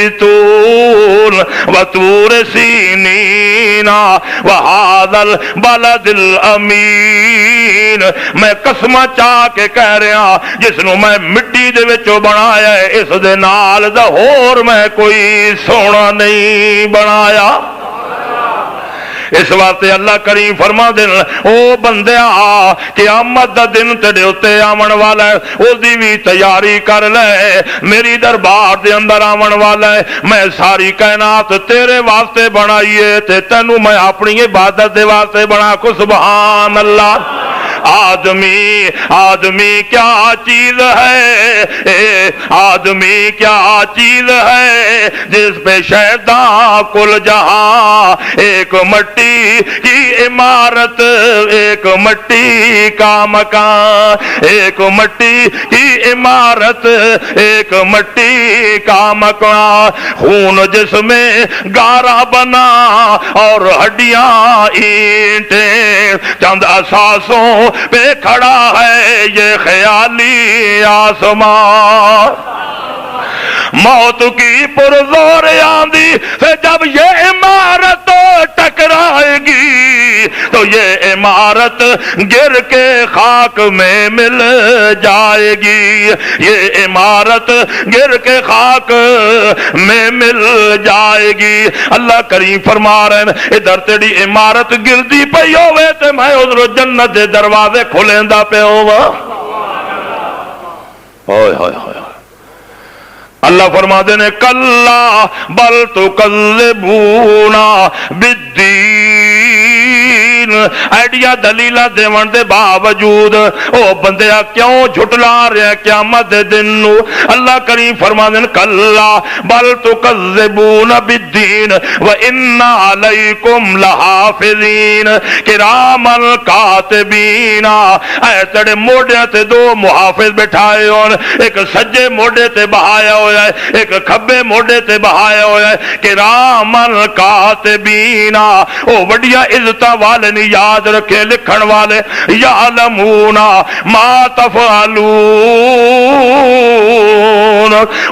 والزیتون وطور سینین وہذا البلد الامین، میں قسم چاہ کے کہہ رہا جس نو میں مٹی دے وچوں بنایا ہے اس دے نال دا ہور میں کوئی سونا نہیں بنایا۔ اس واسطے اللہ کریم فرما دین او بندیا قیامت دا دن تیرے اتے آون والا ہے، او دی بھی تیاری کر لے، میری دربار دے اندر آون والا ہے، میں ساری کائنات تیرے واسطے بنائیے تے تینوں میں اپنی عبادت دے واسطے بنا کو، سبحان اللہ۔ آدمی کیا چیز ہے، آدمی کیا چیز ہے جس پہ شیطان کل جہاں، ایک مٹی کی عمارت، ایک مٹی کا مکان، ایک مٹی کی عمارت، ایک مٹی کا مکان، خون جس میں گارا بنا اور ہڈیاں اینٹیں، چند اساسوں پہ کھڑا ہے یہ خیالی آسمان۔ موت کی پرزور آندھی سے جب یہ عمارت ٹکرائے گی تو یہ عمارت گر کے خاک میں مل جائے گی، یہ عمارت گر کے خاک میں مل جائے گی۔ اللہ کریم فرما رہے ہیں ادھر تیری عمارت گردی پئی ہوئے تے میں ادھر جنت دے دروازے کھلیندا پہ ہوا۔ ہوئے ہوئے ہوئے اللہ فرما دینے کلا بل تکذبون بالدین، ایڈیا دلیلہ دیون دے باوجود او بندیا کیوں جھٹلا رہے ہیں قیامت دے دن نو؟ اللہ کریم فرما دینے کلا بل تکذبون بالدین وَإِنَّ عَلَيْكُمْ لَحَافِظِينَ کِرَامًا کاتبین، اے تڑے موڑے تے دو محافظ بٹھائے ہون، ایک سجے موڑے تے بہایا ہو ایک کھبے موڑے تے بہایا ہوا ہے، کرامن کاتبین، او وڈیا عزتہ والے نہیں یاد رکھے لکھن والے، یعلمون ما تفعلون،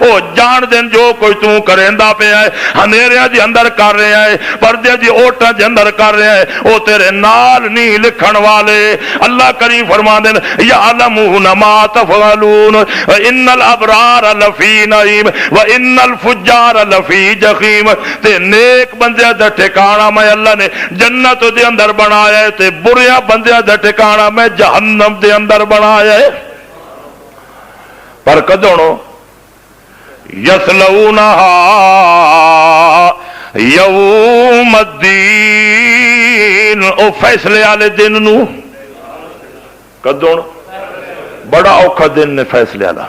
او جان دین جو کوئی تو کریندا پہ ہے، ہنیریا دی اندر کر رہا ہے، پردے دی اوٹا دی اندر کر رہا ہے، او تیرے نال نہیں لکھن والے۔ اللہ کریم فرما دین یعلمون ما تفعلون ان الابرار لفی نعیم وَإِنَّ الْفُجَّارَ لَفِي جَحِيمٍ، تے نیک بندیاں دا ٹھکانہ میں اللہ نے جنت دے اندر بنایا ہے، تے بریاں بندیاں دا ٹھکانہ میں جہنم دے اندر بنایا ہے۔ پر کدونو یصلونہا یوم الدین، او فیصلے والے دن نو، کدونو بڑا اوکھا دن نے فیصلے والا،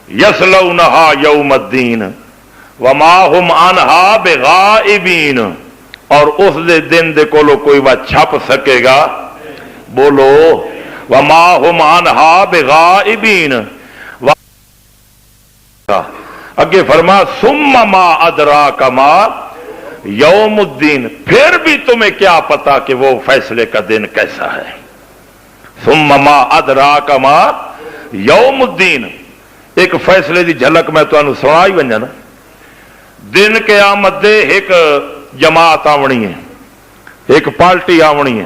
یصلونہا یوم الدین وما ہم عنہا بغائبین، اور اس دن دے کولو کوئی وہ چھپ سکے گا، بولو وما ہم عنہا بغائبین۔ اگے فرما ثم ما ادراک ما یوم الدین، پھر بھی تمہیں کیا پتا کہ وہ فیصلے کا دن کیسا ہے۔ ثم ما ادراک ما یوم الدین، ایک فیصلے دی جھلک میں تو انہوں سنا ہی بنجا نا، دن قیامت دے ایک جماعت آونی ہے، ایک پارٹی آونی ہے،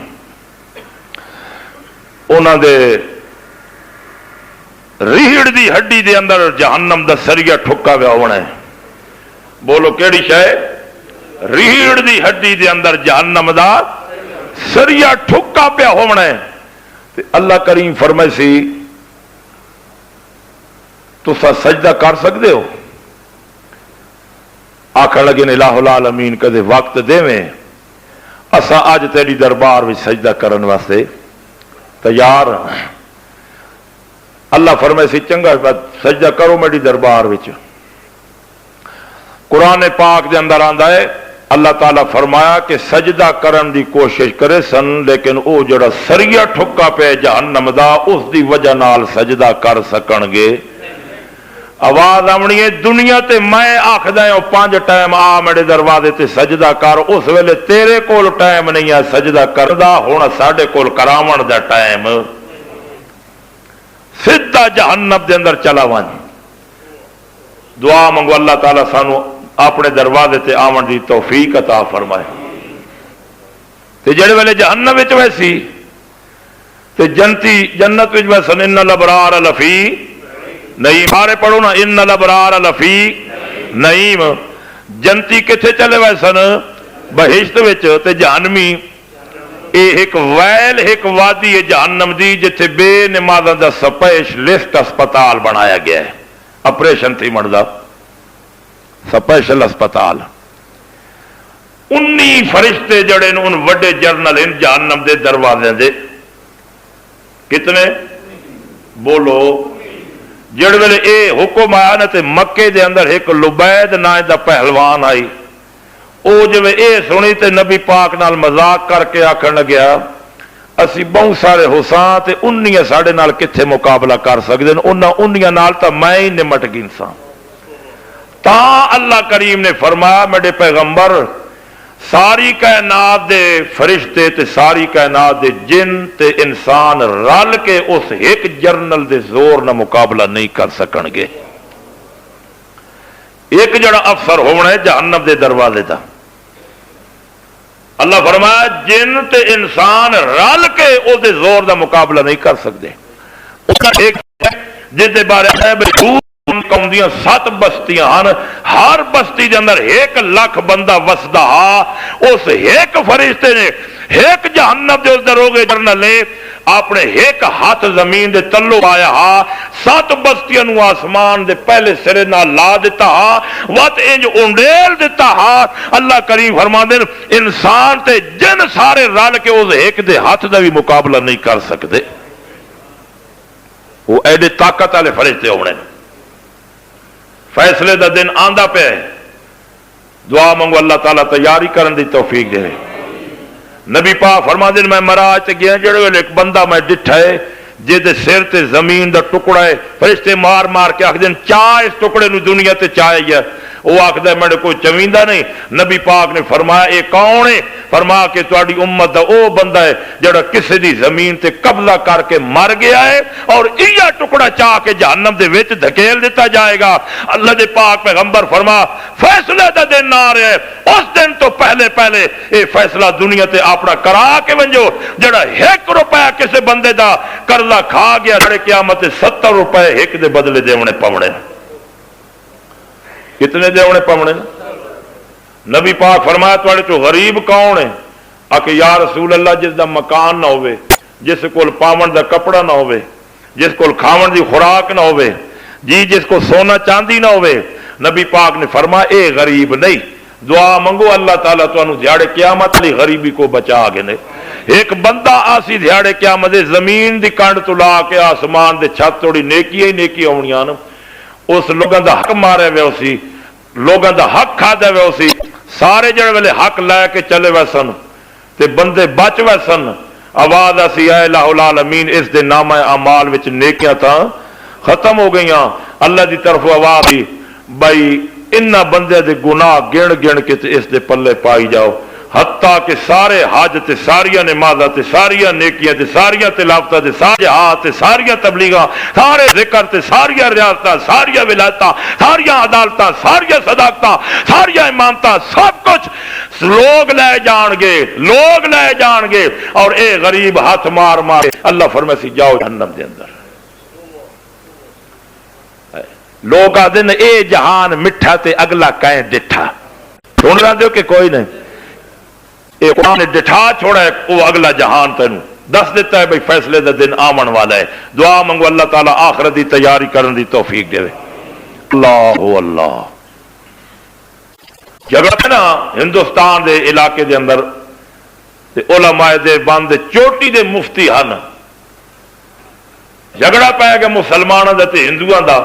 انہاں دے ریڑھ دی ہڈی دے اندر جہنم دا سریہ ٹھکا ویا ہونا ہے، بولو کیڑی شے؟ ریڑھ دی ہڈی دے اندر جہنم دا سریہ ٹھکا پیا ہونا ہے۔ اللہ کریم فرمائے سی تو سجدہ کر سکتے ہو؟ آکھا لگے الہ العالمین کدے وقت دے میں اسا آج تیری دربار میں سجدہ کرن واسطے تیار۔ اللہ فرمائے سی چنگا سجدہ کرو میری دربار وچ۔ قرآن پاک دے اندر آندا ہے اللہ تعالیٰ فرمایا کہ سجدہ کرن دی کوشش کرے سن لیکن او جڑا سریا ٹھکا پہ جہنم دا اس دی وجہ نال سجدہ کر سکن گے۔ آواز آمنی ہے دنیا تے میں آکھدا ہوں 5 ٹائم آ میرے دروازے تے سجدہ کر، اس ویلے تیرے کول ٹائم نہیں ہے سجدہ کردا، ہن ساڈے کول کراون دا ٹائم، سیدھا جہنم دے اندر چلا ون۔ دعا منگو اللہ تعالیٰ سانو اپنے دروازے تے آمن دی توفیق عطا فرمائے۔ تے جڑے ویلے جہنم وچ ویسی تے جنتی جنت وچ ویسن ان الابرار لفی نعیم، سارے پڑھو نا ان الابرار لفی نعیم۔ جنتی کتھے چلے ویسن بہشت وچ، تے جہنمی ایک ویل ایک وادی ہے جہنم دی جتھے بے نمازاں دا سپیشلسٹ اسپتال بنایا گیا ہے، آپریشن تھی مردا سپیشل اسپتال۔ 19 فرشتے جڑے ان وڈے جرنل ان جہنم دے دروازے دے، کتنے بولو؟ جڑ ویلے اے حکم آیا نا تے مکے دے اندر ایک لبید نام دا پہلوان آئی، او جو اے سنی تے نبی پاک نال مذاق کر کے آکھن لگیا اسی بہت سارے حساں تے 19 ساڑے نال کتھے مقابلہ کر سکتے ہیں، انہاں 19 نال تا میں ہی نمٹ گنساں۔ تا اللہ کریم نے فرمایا میرے پیغمبر ساری کائنات دے فرشتے تے ساری کائنات دے جن تے انسان رل کے اس ایک جرنل دے زور نہ مقابلہ نہیں کر سکن گے۔ ایک جڑا افسر ہونا ہے جہنم دے دروازے دا، اللہ فرمایا جن تے انسان رل کے اس دے زور دا مقابلہ نہیں کر سکتے۔ ایک جس دے بارے ہے قوم دیاں 7 بستیاں ہیں، ہر بستی دے اندر 1 لاکھ بندہ وسدا، اس ایک فرشتے نے ایک جہنم دے اس دروگے جرنل نے اپنے ایک ہاتھ زمین دے تلو آیا، 7 بستیاں نو آسمان دے پہلے سرے نہ لا دیتا، وقت انج انڈیل دیتا۔ اللہ کریم فرماندے انسان تے جن سارے رل کے اس ایک دے ہاتھ دا بھی مقابلہ نہیں کر سکتے، وہ ایڈے طاقت والے فرشتے ہونے۔ فیصلے دا دن آندا پہ ہے، دعا منگو اللہ تعالیٰ تیاری کرن دی توفیق دے۔ نبی پاک فرما دین میں مراج تے گیا جڑے ویلے ایک بندہ میں ڈٹھا ہے جے دے سر تے زمین دا ٹکڑا ہے، فرشتے مار مار کے آکھ دین چاہ اس ٹکڑے نو دنیا تے چاہی ہے، وہ آکھدا ہے میرے کوئی چویندہ نہیں۔ نبی پاک نے فرمایا اے کون ہے؟ فرمایا کہ تہاڈی امت دا او بندہ ہے جڑا کسی دی زمین تے قبضہ کر کے مر گیا ہے اور یہ ٹکڑا چاہ کے جہنم دے وچ دھکیل دیتا جائے گا۔ اللہ دے پاک پیغمبر فرما فیصلے دا دن آ رہا ہے، اس دن تو پہلے پہلے اے فیصلہ دنیا تے اپنا کرا کے ونجو جڑا 1 روپے کسی بندے دا قرضہ کھا گیا بڑے قیامت 70 روپے ایک دے بدلے دیونے پونے۔ کتنے دیونے پونے؟ نبی پاک فرمایا تواڈے تو غریب کون ہے؟ آکے یا رسول اللہ جس دا مکان نہ ہوئے، جس کول پاون دا کپڑا نہ ہوئے، جس کول کھاون دی خوراک نہ ہوئے، جی جس کو سونا چاندی نہ ہوئے۔ نبی پاک نے فرمایا اے غریب نہیں، دعا منگو اللہ تعالیٰ تانوں دیہاڑے قیامت لی غریبی کو بچا گے نے۔ ایک بندہ آسی دیہاڑے قیامت زمین دی کنڈ تو لا کے آسمان دے چھت توڑی نیکی ہی نیکی ہونیاں نا، اس لوگاں دا حق مارے ہوئے اسی، لوگاں دا حق کھا دے ہوئے اسی، سارے جڑے ویلے حق لے کے چلے ویسن تے بندے بچ ویسن، آواز اسی اے الہ العالمین اس دے نامہ اعمال وچ نیکیاں تاں ختم ہو گئیاں۔ اللہ دی طرف آواز دی بھائی انہاں بندے دے گناہ گن گن کے تے اس دے پلے پائی جاؤ، حتیٰ کہ سارے حج تے ساریاں نمازاں تے ساریاں نیکیاں تے ساریاں تلاوتاں تے سارے جہاد تے ساریاں تبلیغاں، سارے ذکر تے ساریاں ریاستاں، ساریاں ولایتاں، ساریاں عدالتاں، ساریاں صداقتاں، ساریاں امامتاں، سب کچھ لوگ لے جان گے، لوگ لے جان گے، اور اے غریب ہاتھ مار مار اللہ فرمائے سی جاؤ جہنم دے اندر۔ لوگ آدھے اے جہان مٹھا تے اگلا کہیں ڈٹھا، سن رہا دیو کہ کوئی نہیں، اے قرآن نے ڈٹھا چھوڑا ہے وہ اگلا جہان تینوں دس دیتا ہے بھئی فیصلے دا دن آمن والا ہے۔ دعا منگو اللہ تعالیٰ آخرت دی تیاری کرن دی توفیق دے۔ اللہ اللہ جگہ ہے نا ہندوستان دے علاقے دے اندر تے علماء دے بند چوٹی دے مفتی ہن، جھگڑا پہ گیا مسلمانوں دا تے ہندوؤں دا۔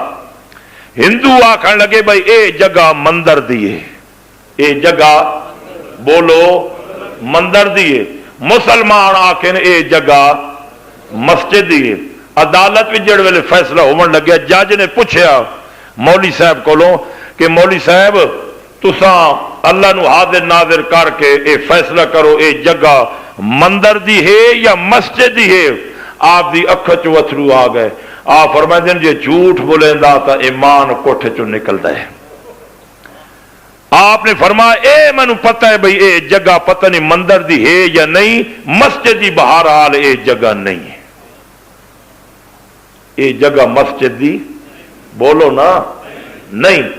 ہندو آکھن لگے بھئی اے جگہ مندر دی ہے، اے جگہ بولو مندر دیے مسلمان آکن اے جگہ مسجد دیے عدالت بھی جڑ ویلے فیصلہ ہون لگیا جج نے پوچھیا مولوی صاحب کولوں کہ مولوی صاحب تساں اللہ نو حاضر ناظر کر کے اے فیصلہ کرو اے جگہ مندر دی ہے یا مسجد دی ہے آپ دی اکھ چ وتھرو آ گئے آپ فرمائیں جے جھوٹ بولیندا تا ایمان کوٹھے چوں نکلدا ہے آپ نے فرمایا اے مینوں پتہ ہے بھئی اے جگہ پتہ نہیں مندر دی ہے یا نہیں مسجد دی بہرحال اے جگہ نہیں ہے اے جگہ مسجد دی بولو نا نہیں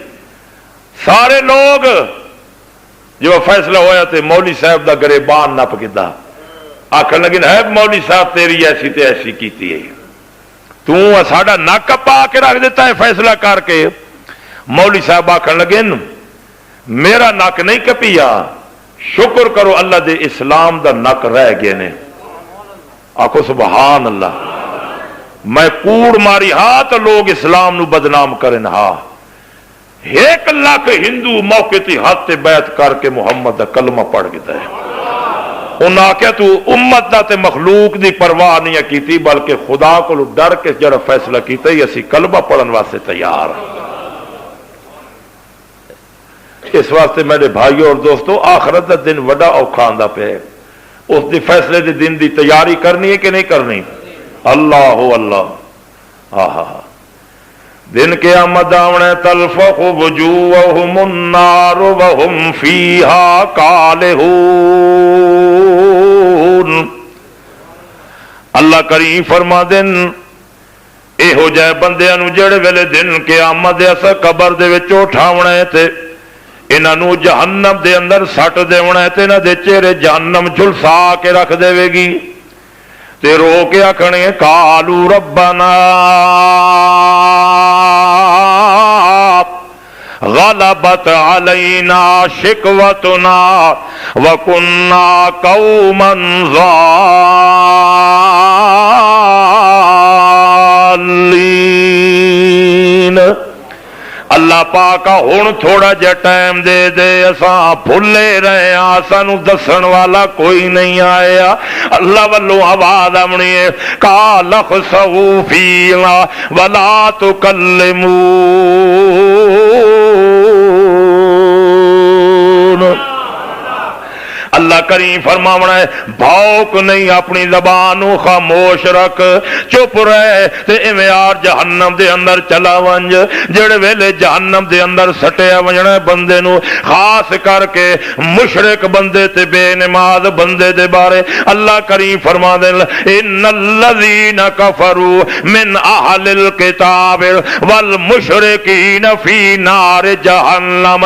سارے لوگ جو فیصلہ ہویا تے مولوی صاحب دا گریبان نپ کیتا آکھن لگے ہے مولوی صاحب تیری ایسی تے ایسی کیتی ہے تو ساڈا نک پا کے رکھ دیتا ہے فیصلہ کر کے مولوی صاحب آکھن لگے میرا نک نہیں کپیا شکر کرو اللہ دے اسلام دا نک رہ گئے نے آکھو سبحان اللہ میں کوڑ ماری ہاں تو لوگ اسلام نو بدنام کرن ہاں 1 لاکھ ہندو موقع تی ہاتھ تے بیعت کر کے محمد دا کلمہ پڑھ گیا ہے انہاں کیا تو امت دا تے مخلوق دی پرواہ نہیں کیتی بلکہ خدا کو ڈر کے جڑا فیصلہ کیتا ہی اسی کلمہ پڑھن واسطے تیار اس واسطے میرے بھائیوں اور دوستو آخرت دا دن وڈا اوکھا آندا پہ اس دی فیصلے دی دن دی تیاری کرنی ہے کہ نہیں کرنی اللہ اللہ آہا دن قیامت آونے تلفق وجوہہم النار وہم فیہا کالہون اللہ کریم فرما دن اے ہو جائے بندیاں نو جڑے ویلے دن قیامت دے اسا قبر دے وچ اٹھاونے تے انہاں نو جہنم دے اندر سٹ دیونا تے انہاں دے چہرے جہنم جھلسا کے رکھ دے وے گی تے رو کے آکھنے قالوا ربنا غلبت علینا شکوتنا وکنا قوما ضالین اللہ پاکا ہون تھوڑا جا ٹائم دے دے اساں بھولے رہے ہیں سانو دسن والا کوئی نہیں آیا اللہ والو آواز آمنی ہے قال اخسئوا فیہا ولا تکلمون اللہ کریم فرماونا ہے بھوک نہیں اپنی زبانوں خاموش رکھ چپ رہے تے ایویں یار جہنم دے اندر چلا ونج جڑے ویلے جہنم دے اندر سٹیا ونجنا بندے نو خاص کر کے مشرک بندے تے بے نماز بندے دے بارے اللہ کریم فرما دے ان الذین کفروا من اہل الکتاب والمشرکین فی نار جہنم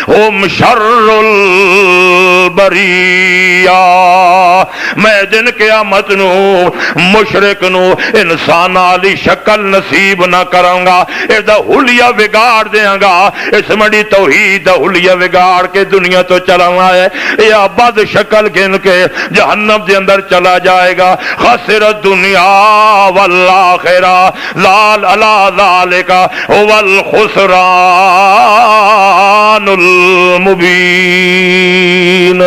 ہم شر البریہ میں دن قیامت نو مشرک نو انسان علی شکل نصیب نہ کروں گا اس دا حلیہ بگاڑ دیاں گا اس مڑی توحید دا حلیہ بگاڑ کے دنیا تو چلانا ہے یا بد شکل گن کے جہنم دے اندر چلا جائے گا خسر الدنیا والآخرہ لال علی ذالک هو الخسران المبین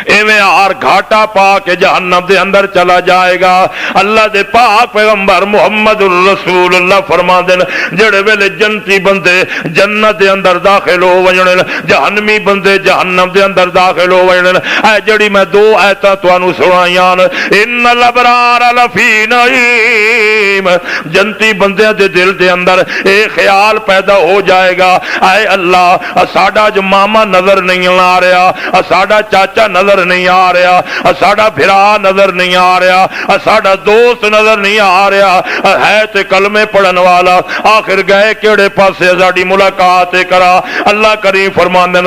ایویں ہر گھاٹا پا کے جہنم دے اندر چلا جائے گا اللہ دے پاک پیغمبر محمد الرسول اللہ فرما دین جڑے ویلے جنتی بندے جنت دے اندر داخل ہو وجنے جہنمی بندے جہنم دے اندر داخل ہو وجنے اے جڑی میں دو آیتاں تانوں سنائیاں ان الابرار لفی نعیم جنتی بندے دے دل دے اندر اے خیال پیدا ہو جائے گا اے اللہ ساڈا جو ماما نظر نہیں آ رہا ساڈا چاچا نظر نہیں آ رہا ساڈا بھرا نظر نہیں آ رہا ساڈا دوست نظر نہیں آ رہا ہے تے کلمے پڑھن والا آخر گئے کیڑے پاسے ساڈی ملاقات کرا اللہ کریم فرماندے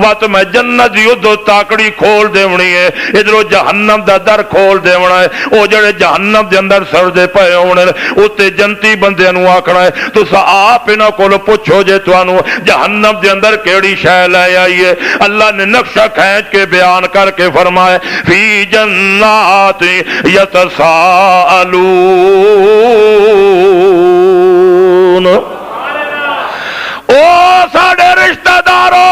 وقت میں جنت دی ادھر تاکڑی کھول دیونی ہے ادھروں جہنم دا در کھول دیونا ہے او جڑے جہنم دے اندر سردے پئے ہونے اوتے جنتی بندیاں نو آکھنا ہے تساں آپ انہاں کول پوچھو جے تانوں جہنم دے اندر کیڑی شے لے آئی ہے اللہ نے نقشہ کھینچ کے بیان کر کے فرمائے فی جنات یتساءلون او ساڈے رشتہ دارو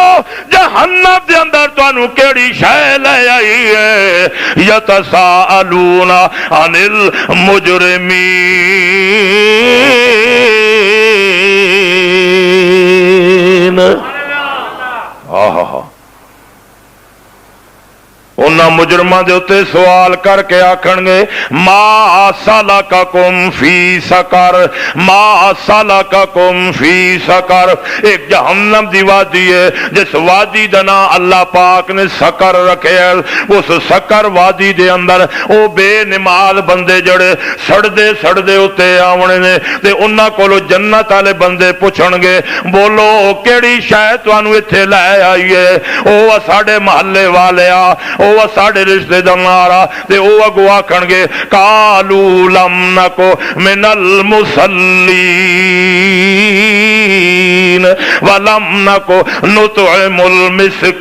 جہنم دے اندر تانوں کیڑی شے لے آئی ہے یتساءلون عن المجرمین انہاں مجرماں دے اتے سوال کر کے آکھن گے ما سلککم فی سقر ما سلککم فی سقر ایک جہنم دی وادی ہے جس وادی دا نام اللہ پاک نے سقر رکھے ہے اس سقر وادی دے اندر او بے نماز بندے جڑے سڑدے اتے آونے نے تے انہاں کولو جنت والے بندے پوچھن گے بولو کیڑی شے تانوں ایتھے لے آئی ہے او ساڈے محلے والے آ او ساڈے رشتے دار تے او اگو آکھن گے قالو لم نکو من المصلین ولم نکو نطعم المسکین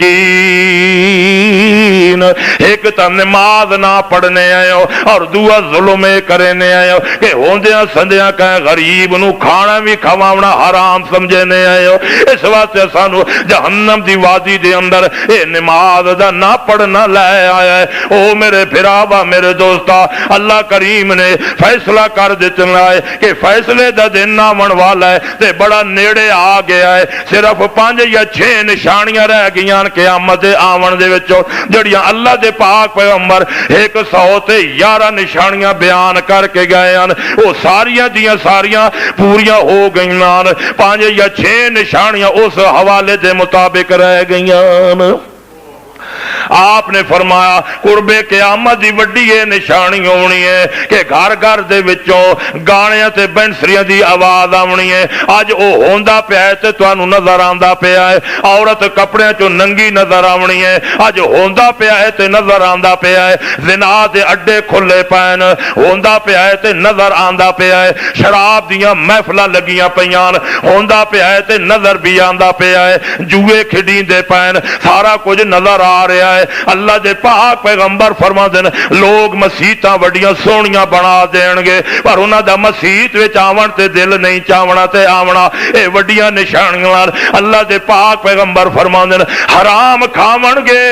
ایک تا نماز نہ پڑھنے آئے ہو اور دعا ظلم کرنے آئے ہو کہ ہوندیاں سندیاں کہیں غریب نو کھانا بھی کھواونا حرام سمجھنے آئے ہو اس واسطے سانو جہنم دی وادی دے اندر اے نماز دا نہ پڑھنا لے آیا ہے او میرے پھراوا میرے دوستا اللہ کریم نے فیصلہ کر دیتا ہے کہ فیصلے دا دن آون والا ہے تے بڑا نیڑے آ گیا ہے صرف 5 یا 6 نشانیاں رہ گئیاں قیامت دے آون دے وچوں جڑیاں اللہ دے پاک پیغمبر 111 نشانیاں بیان کر کے گئے ہیں وہ ساریاں دیاں ساریاں پوریاں ہو گئیاں 5 یا 6 نشانیاں اس حوالے دے مطابق رہ گئیاں آپ نے فرمایا قرب قیامت دی وڈی یہ نشانی ہونی ہے کہ گھر گھر دے وچوں گانیاں تے بینسریاں دی آواز آونی ہے اج او ہوندا پیا ہے تے تانوں نظر آندا پیا ہے عورت کپڑیاں چوں ننگی نظر آونی ہے اج ہوندا پیا ہے تے نظر آندا پیا ہے زنا دے اڈے کھلے پین ہوندا پیا ہے تے نظر آندا پیا ہے شراب دیاں محفلاں لگیاں پیاں ہوندا پیا ہے تے نظر بھی آندا پیا ہے جوئے کھڈیندے پین سارا کچھ نظر آ رہا ہے اللہ دے پاک پیغمبر فرما دین لوگ مسیتاں وڈیاں سونیاں بنا دین گے پر انہاں دا مسیت وچ آون تے دل نہیں چاونا تے آونا اے وڈیاں نشانیاں اللہ دے پاک پیغمبر فرما دین حرام کھاون گے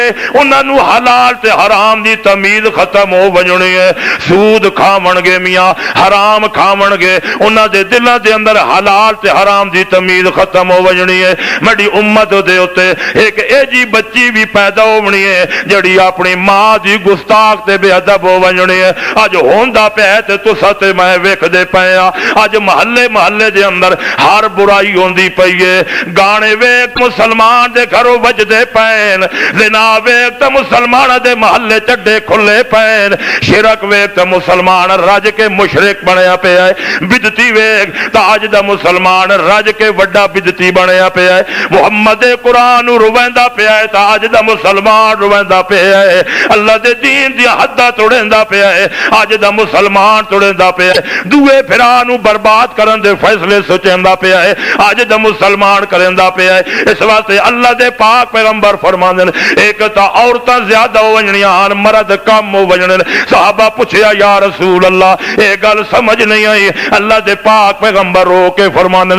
انہاں نو حلال تے حرام دی تمیز ختم ہو ونجنی ہے سود کھاون گے میاں حرام کھاون گے انہاں دے دلاں دے اندر حلال تے حرام دی تمیز ختم ہو ونجنی ہے میری امت دے اوتے ایک اے جی بچی بھی پیدا ہونی ہے جڑی اپنی ماں دی گستاخ تے بے ادب ہو ونجنی ہے اج ہوندا پیا تے تساں تے میں ویکھدے پئے آ اج محلے دے اندر ہر برائی ہوندی پئی ہے گانے ویکھ مسلمان دے گھروں وجدے پین زنا ویکھ تے مسلمان دے محلے چڈے کھلے پین شرک ویکھ تے مسلمان رج کے مشرک بنیا پیا ہے بدعتی ویکھ تے اج دا مسلمان رج کے وڈا بدعتی بنیا پیا ہے محمد قرآن رویندا پیا ہے تے اج دا مسلمان رویندا پیا ہے اللہ دے دین دی حداں توڑیندا پیا ہے اج دا مسلمان توڑیندا پیا ہے دوے بھرا نو برباد کرن دے فیصلے سوچیندا پیا ہے اج دا مسلمان کریندا پیا ہے اس واسطے اللہ دے پاک پیغمبر فرماندے ایک تا عورتاں زیادہ ہو ونجنیاں مرد کم ہو ونجنے صحابہ پوچھیا یا رسول اللہ اے گل سمجھ نہیں آئی اللہ دے پاک پیغمبر رو کے فرماندے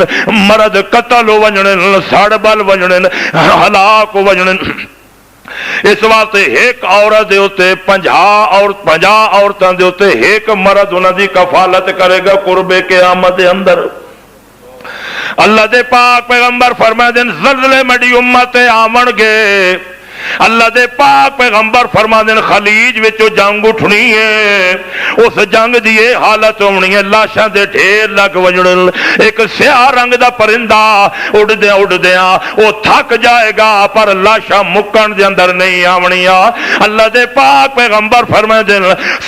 مرد قتل ہو ونجنے سڑ بل ونجنے ہلاک ہو ونجنے اس واسطے ایک عورت دے اوتے 50 عورتاں دے اوتے ایک مرد انہاں دی کفالت کرے گا قرب قیامت دے اندر اللہ دے پاک پیغمبر فرما دین زلزلے مڈی امت آون گے اللہ دے پاک پیغمبر فرما دین خلیج وچوں جنگ اٹھنی ہے اس جنگ دی یہ حالت ہونی ہے لاشاں دے ڈھیر لگ وجڑن ایک سیاہ رنگ دا پرندہ اڑدیاں وہ تھک جائے گا پر لاشاں مکن دے اندر نہیں آونیاں اللہ دے پاک پیغمبر فرما دین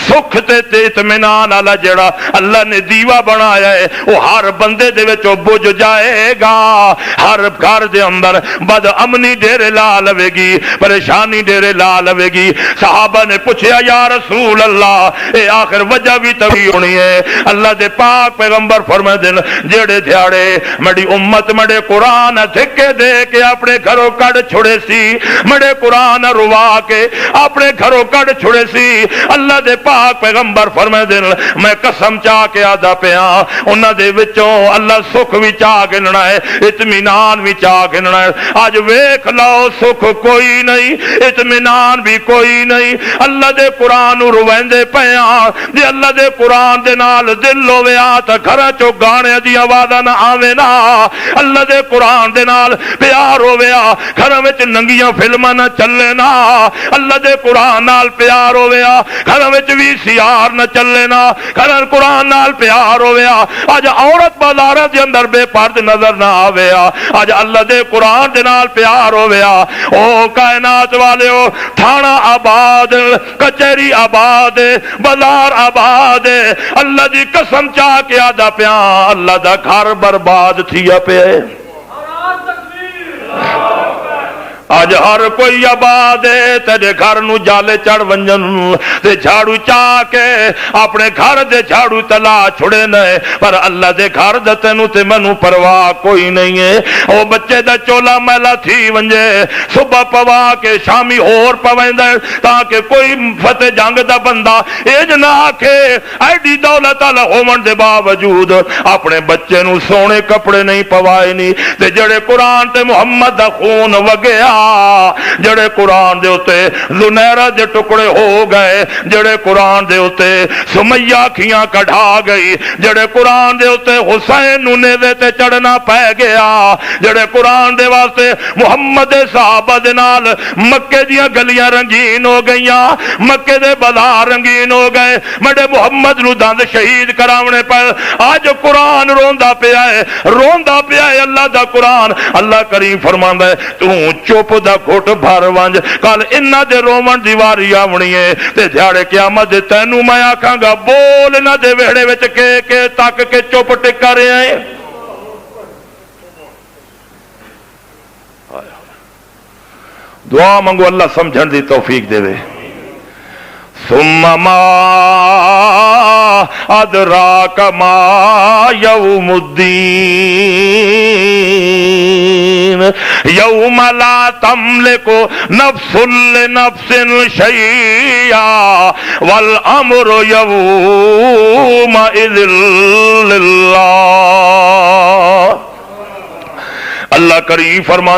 سکھ تے اطمینان والا جڑا اللہ نے دیوا بنایا ہے وہ ہر بندے دے وچوں بجھ جائے گا ہر گھر دے اندر بد امنی ڈیرے لا لوے گی پریشانی ڈیرے لا لوے گی۔ صحابہ نے پوچھا یا رسول اللہ اے آخر وجہ بھی تبھی ہونی ہے؟ اللہ دے پاک پیغمبر فرما دین جڑے دھیاڑے مڑی امت مڑے قرآن دھکے دے کے اپنے گھروں کڑ چھڑے سی، مڑے قرآن روا کے اپنے گھروں کڑ چھڑے سی، اللہ دے پاک پیغمبر فرما دین میں قسم چاہ کے آدھا پیا انہاں دے وچوں اللہ سکھ بھی چاہ گننا ہے، اطمینان بھی چاہ گننا ہے۔ آج ویکھ لو سکھ کوئی نہیں، اطمینان بھی کوئی نہیں، اللہ دے قرآن رویندے پیاں جے اللہ دے قرآن دے نال دل ہوے آ تے گھراں چوں گانے دی آوازاں نہ آوے نا، اللہ دے قرآن دے نال پیار ہوے آ گھراں وچ ننگیاں فلماں نہ چلے نا، اللہ دے قرآن نال پیار ہوے آ گھراں وچ وی سیار نہ چلے نا، گھراں قرآن نال پیار ہوے آ اج عورت بازاراں دے اندر بے پرد نظر نہ آوے آ، اج اللہ دے قرآن دے نال پیار ہوے آ۔ او کائنات والیو تھانہ آباد، کچہری آباد، بازار آباد، اللہ دی قسم چاہ کے آدھا پیا اللہ دا گھر برباد تھیا پیا ہے۔ آج ہر کوئی آباد ہے تیرے گھر نو جالے چڑھ ونجن تے جھاڑو چاہ کے اپنے گھر دے جھاڑو تلا چھڑے نئے، پر اللہ دے گھر دے تینو تے منو پرواہ کوئی نہیں ہے۔ او بچے دا چولا میلا تھی ونجے صبح پوا کے شامی اور پویندہ تاکہ کوئی فتح جنگ دا بندہ ایج نہ آکھے ایڈی دولت اللہ ہومن دے باوجود اپنے بچے نو سونے کپڑے نہیں پوائے نہیں، تے جڑے قرآن تے محمد دا خون وگیا، جڑے قرآن دے ہوتے زنیرہ دے ٹکڑے ہو گئے، جڑے قرآن دے ہوتے سمیہ کھیاں کڑھا گئی، جڑے قرآن دے ہوتے حسین نیزے تے چڑھنا پہ گیا، جڑے قرآن دے واسطے محمد صحابہ دے نال مکے دیاں گلیاں رنگین ہو گئیاں، مکے دے بازار رنگین ہو گئے، مڑے محمد نو دند شہید کراونے پر آج قرآن روندا پیا ہے، روندا پیا ہے اللہ دا قرآن۔ اللہ کریم فرماندا ہے تو چپ دا گھٹ بھر ونج کل انہاں دے رومن دی واری آونی ہے تے دیہاڑے قیامت دے تینوں میں آکھاں گا بول انہاں دے ویڑے وچ کے تک کے چپ ٹکا رہے ہیں۔ دعا منگو اللہ سمجھن دی توفیق دے وے۔ ثم ما ادراک ما یوم الدین یوم لا تملک نفس لنفس شیئا والامر یومئذ للہ۔ اللہ کریم فرما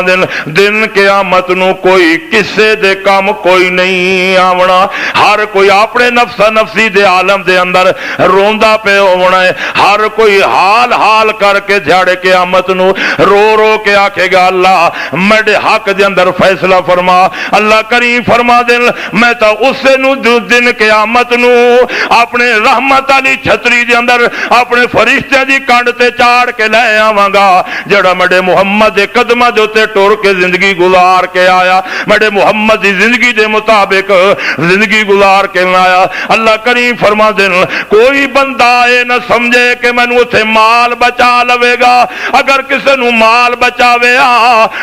دن قیامت نو کوئی کسے دے کام کوئی نہیں آونا، ہر کوئی اپنے نفس نفسی دے عالم دے اندر روندا پہ ہونا ہے، ہر کوئی حال حال کر کے جھاڑے قیامت نو رو رو کے آکھے گا اللہ میرے حق دے اندر فیصلہ فرما۔ اللہ کریم فرما میں تو اسے نو دن قیامت نو اپنے رحمت علی چھتری دے اندر اپنے فرشتے دی کنڈ تے چاڑ کے لے آواں گا، جڑا میرے محمد دے قدمہ دے تے ٹور کے زندگی گزار کے آیا، میرے محمد دی زندگی دے مطابق زندگی گزار کے آیا۔ اللہ کریم فرما کوئی بندہ اے نہ سمجھے کہ میں نو اتھے مال بچا لوے گا، اگر کسے نو مال بچاوے آ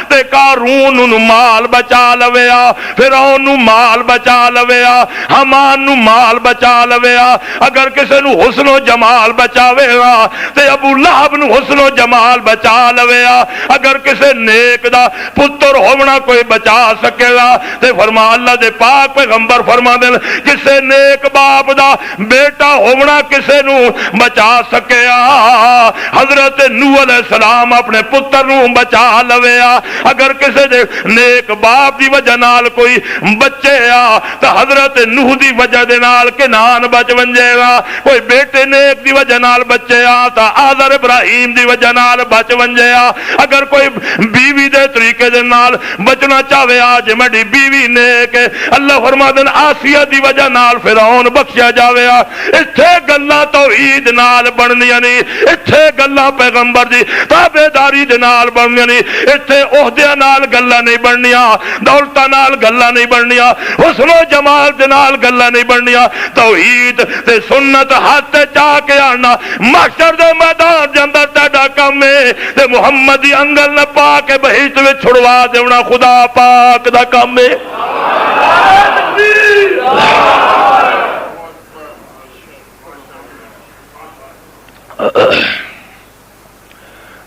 تے قارون نو مال بچا لوے آ، فرعون نو مال بچا لوے آ، حمان نو مال بچا لوے آ، اگر کسے نو حسن و جمال بچاوے آ تے ابو لہب نو حسن و جمال بچا لوے آ، اگر کسے نیک دا پتر ہونا کوئی بچا سکے گا تے فرما اللہ دے پاک پیغمبر فرما دیں کسے نیک باپ دا بیٹا ہونا کسے نو بچا سکے گا۔ حضرت نوح علیہ السلام اپنے پتر نو بچا لوے آ، اگر کسے دے نیک باپ دی وجہ نال کوئی بچے آ تو حضرت نوح دی وجہ دے نال کنان بچ ونجے گا، کوئی بیٹے نیک دی وجہ نال بچے آ تو آذر ابراہیم دی وجہ نال بچ ونجے آ، اگر کوئی بیوی دے طریقے دے نال بچنا چاہے آج میری بیوی نیک ہے، اللہ فرما دن آسیہ دی وجہ نال فرعون بخشیا جاوے آ۔ اتھے گلاں توحید نال بننیاں نہیں، اتھے گلاں پیغمبر دی تابعداری دے نال بننیاں نہیں، اتھے عہدیاں نال گلاں نہیں بننیاں، دولتاں نال گلاں نہیں بننیاں، حسن و جمال دے نال گلاں نہیں بننیاں، توحید تے سنت ہاتھ چاہ کے آنا محشر دے میدان دے اندر تیڈا کم ہے تے محمد دی انگل نہ پا کے بہشت میں چھڑوا دیونا خدا پاک دا کام ہے۔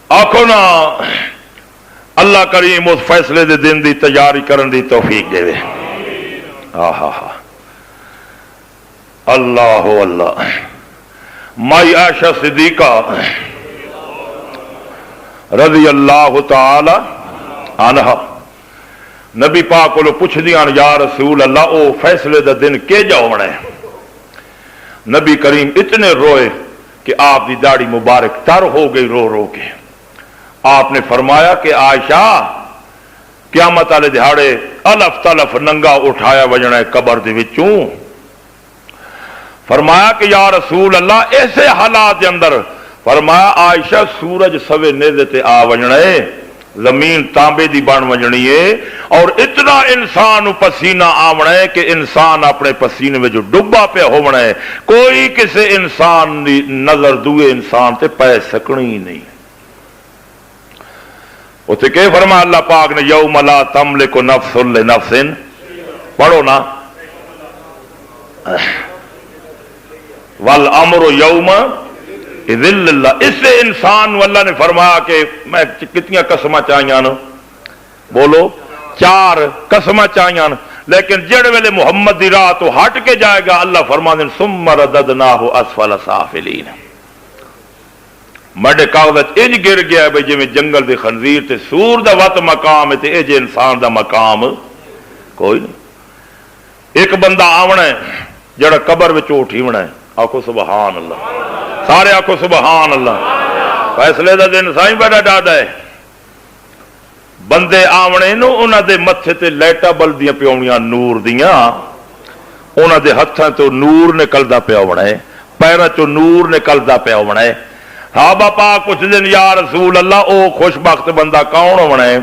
آخو نا اللہ کریم اس فیصلے دے دن دی تیاری کرن دی توفیق دے وے. اللہ اللہ. مائی عائشہ صدیقہ رضی اللہ تعالی عنہا نبی پاک کو پوچھ دیاں یا رسول اللہ او فیصلے دا دن کے جا ہونا ہے. نبی کریم اتنے روئے کہ آپ دی داڑھی مبارک تر ہو گئی رو رو کے. آپ نے فرمایا کہ عائشہ قیامت والے دہاڑے الف تلف ننگا اٹھایا وجنا ہے قبر دے وچوں. فرمایا کہ یا رسول اللہ ایسے حالات دے اندر فرمایا عائشہ سورج سوے نیزے تے آ وجنا ہے زمین تانبے دی بن وجنی ہے اور اتنا انسان پسینہ آونا ہے کہ انسان اپنے پسینے میں جو ڈبا پہ ہونا ہے کوئی کسی انسان دی نظر دوئے انسان تے پہ سکنی ہی نہیں. اسے کہ فرما اللہ پاک نے یوم لا تملک نفس لنفس پڑھو نا والامر یوم اذن اللہ. اس سے انسان اللہ نے فرمایا کہ میں کتنی قسمہ چاہیاں نا بولو 4 قسمہ چاہیاں لیکن جڑ ویلے محمد دی راہ تو ہٹ کے جائے گا اللہ فرما دیں ثم رددناہ اسفل سافلین. مڈے کاغذ انج گر گیا ہے بھئی جی میں جنگل دے خنزیر تے سور دا وط مقام ہے تے اے جے انسان دا مقام کوئی نہیں. ایک بندہ آونا ہے جڑا قبر وچ اٹھی ہونا ہے. آکھو سبحان اللہ. سارے آکھو سبحان اللہ. فیصلے دا دن سائیں بڑا ڈاڈا ہے. بندے آونے نو انہاں دے متھے تے لائٹاں بلدیاں پیونیاں نور دیاں انہاں دے ہتھاں تو نور نکلدا پیا ہونا ہے پیراں چوں نور نکلدا پیا ہونا ہے. صحابہ پاک کچھ دن یا رسول اللہ او خوش بخت بندہ کون ہونا ہے؟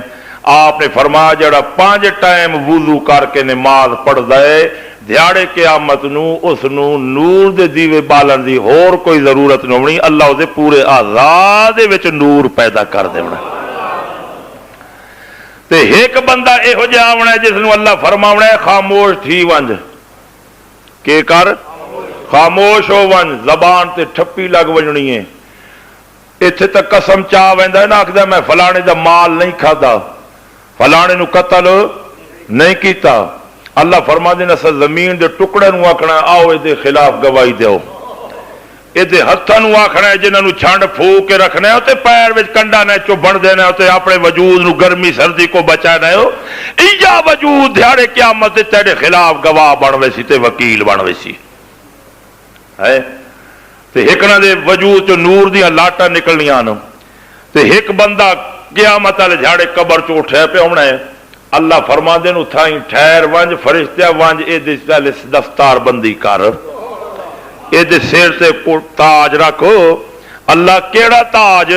آپ نے فرمایا جڑا 5 ٹائم وضو کر کے نماز پڑھ دے دیاڑے قیامت نو اس نو نور دے دیوے بالن دی اور کوئی ضرورت نہیں ہونی اللہ دے پورے اعضاء دے وچ نور پیدا کر دینا. تے ایک بندہ یہو جہا ہونا ہے جس نو اللہ فرماونا ہے خاموش تھی ونج کہ کر خاموش ہو ونج زبان تے ٹھپی لگ وجنی ہے. اتنے تک قسم چاہ ویندا ہے نا آکھدا میں فلانے دا مال نہیں کھادا فلانے نو قتل نہیں کیتا. اللہ فرما دینا سا زمین دے ٹکڑے نو آکھنا آؤ اے دے خلاف گواہی دیو. اے دے ہتھاں نو آکھنا ہے جنہاں نو چھنڈ پھوک کے رکھنا ہے تے پیر وچ کنڈا نہ چبھن دینا ہے تے اپنے وجود نو گرمی سردی کو بچانا ہے. ایجا وجود دیہاڑے قیامت تے تیرے خلاف گواہ بن ویسی تے وکیل بن ویسی ہے. تے ایک نہ دے وجود چ نور دیاں لاٹاں نکلنیاں نا تے ایک بندہ قیامت والے جھاڑے قبر چ اٹھیا پہ ہونا ہے. اللہ فرما دے نو تھائیں ٹھہر ونج فرشتہ ونج اے دے دفتار بندی کر اے دے سر تے تاج رکھو. اللہ کیڑا تاج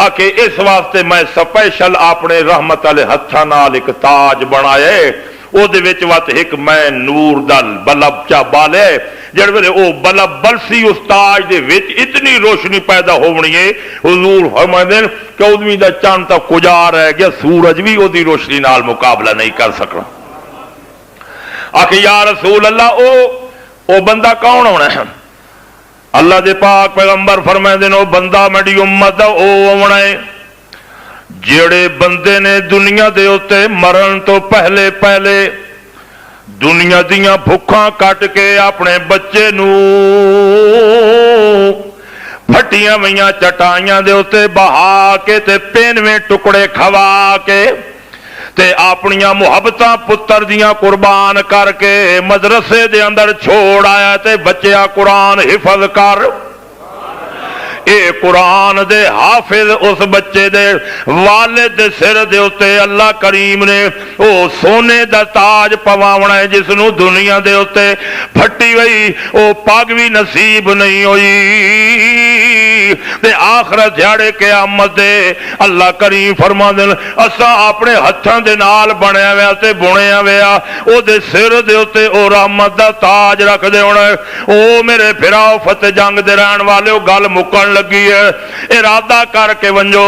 آکے اس واسطے میں سپیشل اپنے رحمت والے ہتھاں نال ایک تاج بنایا او دے وچ وت ایک میں نور دا بلب چا بالے جڑ ویلے او بلب بلسی اس تاج دے وچ اتنی روشنی پیدا ہونی ہے حضور فرماندے کہ اودویں دا چاند تا کجا رہ گیا سورج بھی او دی روشنی نال مقابلہ نہیں کر سکنا. آکھے یا رسول اللہ او بندہ کون ہونا ہے؟ اللہ دے پاک پیغمبر فرماندے او بندہ میری امت دا او ہونا ہے جڑے بندے نے دنیا دے اوتے مرن تو پہلے دنیا دیاں بھکھاں کٹ کے اپنے بچے نو پھٹیاں ویاں چٹائیاں دے اوتے بہا کے تے 95 ٹکڑے کھوا کے تے اپنیاں محبتاں پتر دیاں قربان کر کے مدرسے دے اندر چھوڑ آیا تے بچیا قرآن حفظ کر. اے قرآن دے حافظ اس بچے دے والد دے سر دے اتے اللہ کریم نے او سونے دا تاج پواونا ہے جس نو دنیا دے اتے پھٹی ہوئی او پاگ بھی نصیب نہیں ہوئی تے آخرت جھاڑے قیامت دے اللہ کریم فرما دے اسا اپنے ہتھاں دے نال بنیا ویا تے بنیا ویا او دے سر دے اتے او رحمت دا تاج رکھ دے ہونا ہے. او میرے پھراؤ فتح جنگ دے رہن والے او گل مکن لگی ہے ارادہ کر کے ونجو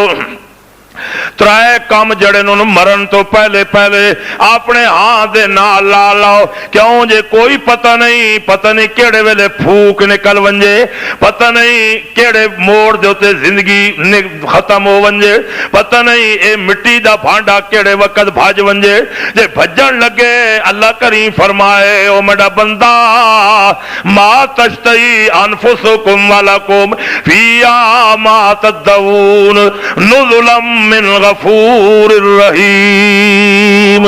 ترائے کام جڑے نوں مرن تو پہلے پہلے اپنے ہاں دے نال لا لاؤ، کیوں جے کوئی پتہ نہیں کیڑے ویلے پھوک نکل ونجے، پتہ نہیں کیڑے موڑ دے تے زندگی ختم ہو ونجے، پتہ نہیں اے مٹی دا بھانڈا کیڑے وقت بھاج ونجے، جے بھجن لگے اللہ کریم فرمائے او میرا بندہ ما تشتہی انفسکم ولکم فیہا ما تدعون نزلا من غفور الرحیم۔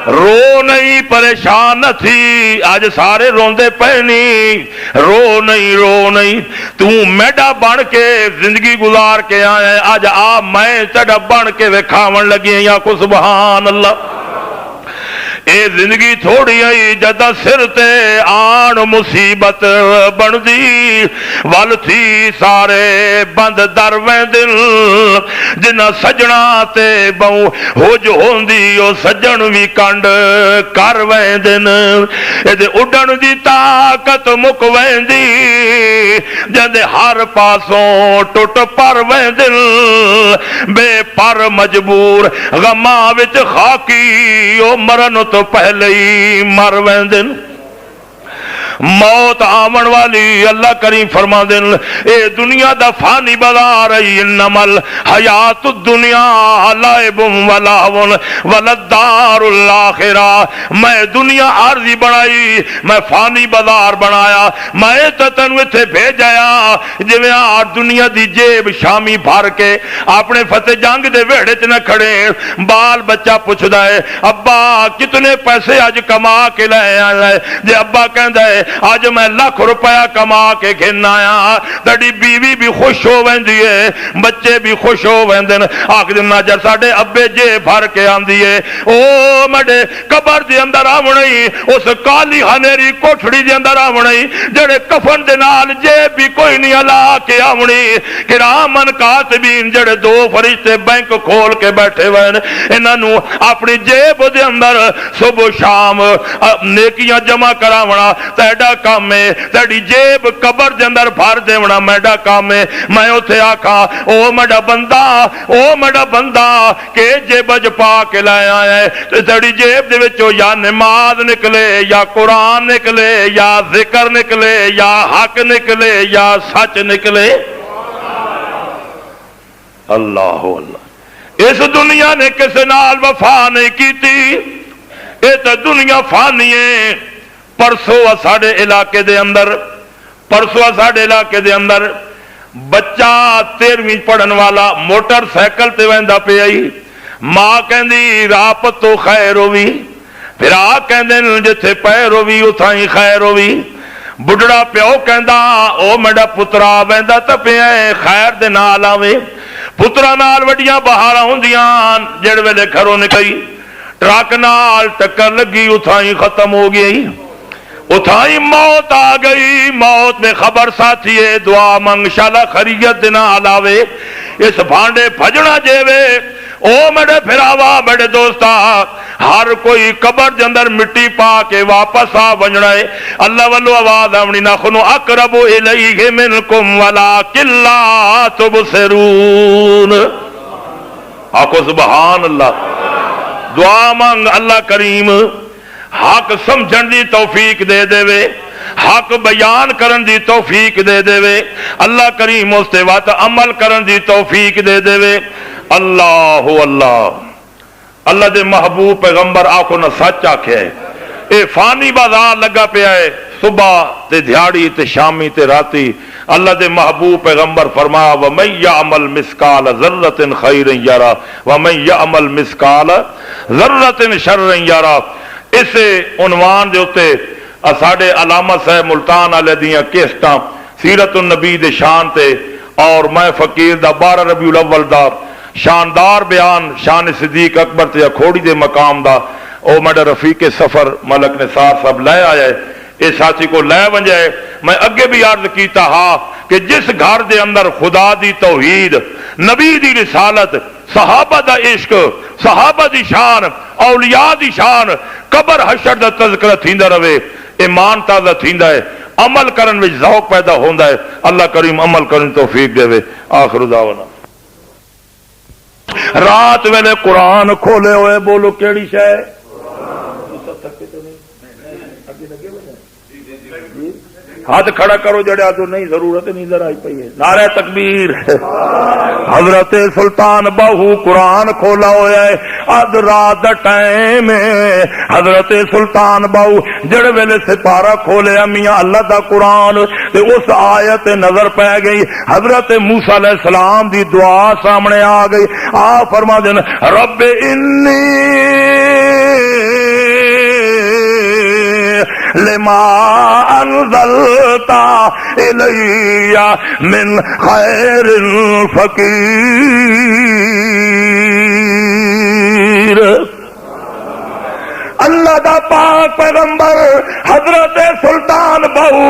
رو نہیں پریشان نہ تھی، آج سارے روندے پے نہیں، رو نہیں تو میڈا بن کے زندگی گزار کے آیا ہے، آج آ میں چڑا بن کے وکھاون لگی یا کو سبحان اللہ۔ اے زندگی تھوڑی آئی جدا سر تے آن مصیبت بن دی، ول تھی سارے بند در ویندن، جنہ سجنا تے بہو ہو جو ہوندی او سجن وی کنڈ کر ویندن، اے دے اڈن دی طاقت مک ویندی، جندے ہر پاسوں ٹوٹ پر ویندن، بے پر مجبور غماں وچ خاکی او مرن تو پہلے ہی مر ویندن۔ موت آمن والی اللہ کریم فرما دن اے دنیا دا فانی بازار ہے، انما الحیات الدنیا لعب و لہو وللدار الاخرہ، میں دنیا عارضی بنائی، میں فانی بازار بنایا، میں تے تینوں ایتھے بھیجایا جویں آ دنیا دی جیب شامی بھر کے اپنے فتح جنگ دے ویڑے چ نہ کھڑے، بال بچہ پوچھدا ہے ابا کتنے پیسے اج کما کے لے آیا ہے، جے ابا کہندا ہے آج میں لاکھ روپیہ کما کے گھن آیا، تڑی بیوی بھی خوش ہو ویندی ہے، بچے بھی خوش ہو ویندن، آکھ دن ناجر ساڑے ابے جے بھر کے آندی ہے، او مڈے قبر دے اندر آونئی، اس کالی ہنیری کوٹھڑی دے اندر آونئی، جڑے کفن دے نال جے بھی کوئی نہیں علا کے آونی، کرامن کاتبین جڑے دو فرشتے بینک کھول کے بیٹھے وین، انہوں اپنی جیب دے اندر صبح شام نیکیاں جمع کراونا تیڈا کام ہے، تیڈی جیب قبر دے اندر بھر دیونا میڈا کام ہے، میں اتھے آکھا او میڈا بندہ کہ جیب اج پا کے لائے آیا ہے، تیڈی جیب دے وچوں یا نماز نکلے یا قرآن نکلے یا ذکر نکلے یا حق نکلے یا سچ نکلے۔ اللہ اللہ، اس دنیا نے کس نال وفا نہیں کیتی، اے تے دنیا فانی ہے۔ پرسوں ساڑے علاقے دے اندر بچہ 13ویں پڑھن والا موٹر سائیکل تے ویندا پیا ہی، ماں کہندی راہ تو خیر ہووی، پھر آ کہندے جتھے پیر ہووی اتھاں ہی خیر ہووی، بڈڑا پیو کہندا او میرا پترا ویندا تے پیا خیر دے نال آوے، پترا نال وڈیاں بہاراں ہوندیاں، جڑ ویلے گھروں نکلی ٹرک نال ٹکر لگی اتھاں ہی ختم ہو گئی، اتھائی موت آ گئی، موت میں خبر ساتھی ہے، دعا منگ شالا خریت دینا علاوے، اس بھانڈے بھجنا جیوے، او میرے پھراوا میرے دوستا، ہر کوئی قبر دے اندر مٹی پا کے واپس آ ونجنا ہے، اللہ والو آواز آونی نخنو اقرب الیہ منکم ولکن لا تبصرون، آکو سبحان اللہ، دعا مانگ اللہ کریم حق سمجھن دی توفیق دے دے وے، حق بیان کرن دی توفیق دے دے وے، اللہ کریم اس تے وات عمل کرن دی توفیق دے دے وے۔ اللہ اللہ اللہ دے محبوب پیغمبر آکھو نہ سچ آکھے ہے، اے فانی بازار لگا پیا ہے، صبح تے دھیاڑی تے شامی تے راتی، اللہ دے محبوب پیغمبر فرمایا وَمَن يَعْمَلْ مِثْقَالَ ذَرَّةٍ خَيْرًا يَرَهُ وَمَن يَعْمَلْ مِثْقَالَ ذَرَّةٍ شَرًّا يَرَهُ۔ اس عنوان دے اتے ساڑے علامہ صاحب ملتان علیہ دیاں کیسٹاں سیرت النبی دے شان تے، اور میں فقیر دا 12 ربیع الاول دا شاندار بیان شان صدیق اکبر تے کھوڑی دے مقام دا او میرا رفیق سفر ملک نثار صاحب لے آیا ہے، اس ساتھی کو لے ونجائے۔ میں اگے بھی عرض کیتا ہاں کہ جس گھر دے اندر خدا دی توحید، نبی دی رسالت، صحابہ دا عشق، صحابہ دی شان، اولیاء دی شان، قبر حشر دا تذکرہ تھیندا رہے، ایمان تازہ تھیندا ہے، عمل کرن وچ ذوق پیدا ہوندا ہے، اللہ کریم عمل کرن توفیق دے وے۔ آخر دعوانا رات ویلے قرآن کھولے ہوئے، بولو کیڑی شے؟ ہاتھ کھڑا کرو جڑے آدھو نہیں ضرورت نہیں ذرا آئی پئی ہے، نعرہ تکبیر۔ حضرت سلطان باہو قرآن کھولا ہوا ہے، اد رات دا ٹائم ہے۔ حضرت سلطان باہو جڑے ویلے سپارہ کھولیا میاں اللہ دا قرآن تے اس آیت نظر پہ گئی، حضرت موسیٰ علیہ السلام دی دعا سامنے آ گئی۔ آ فرما دین رب انی لما انزلت الی من خیر فقیر۔ اللہ دا پاک پیغمبر حضرت سلطان بہو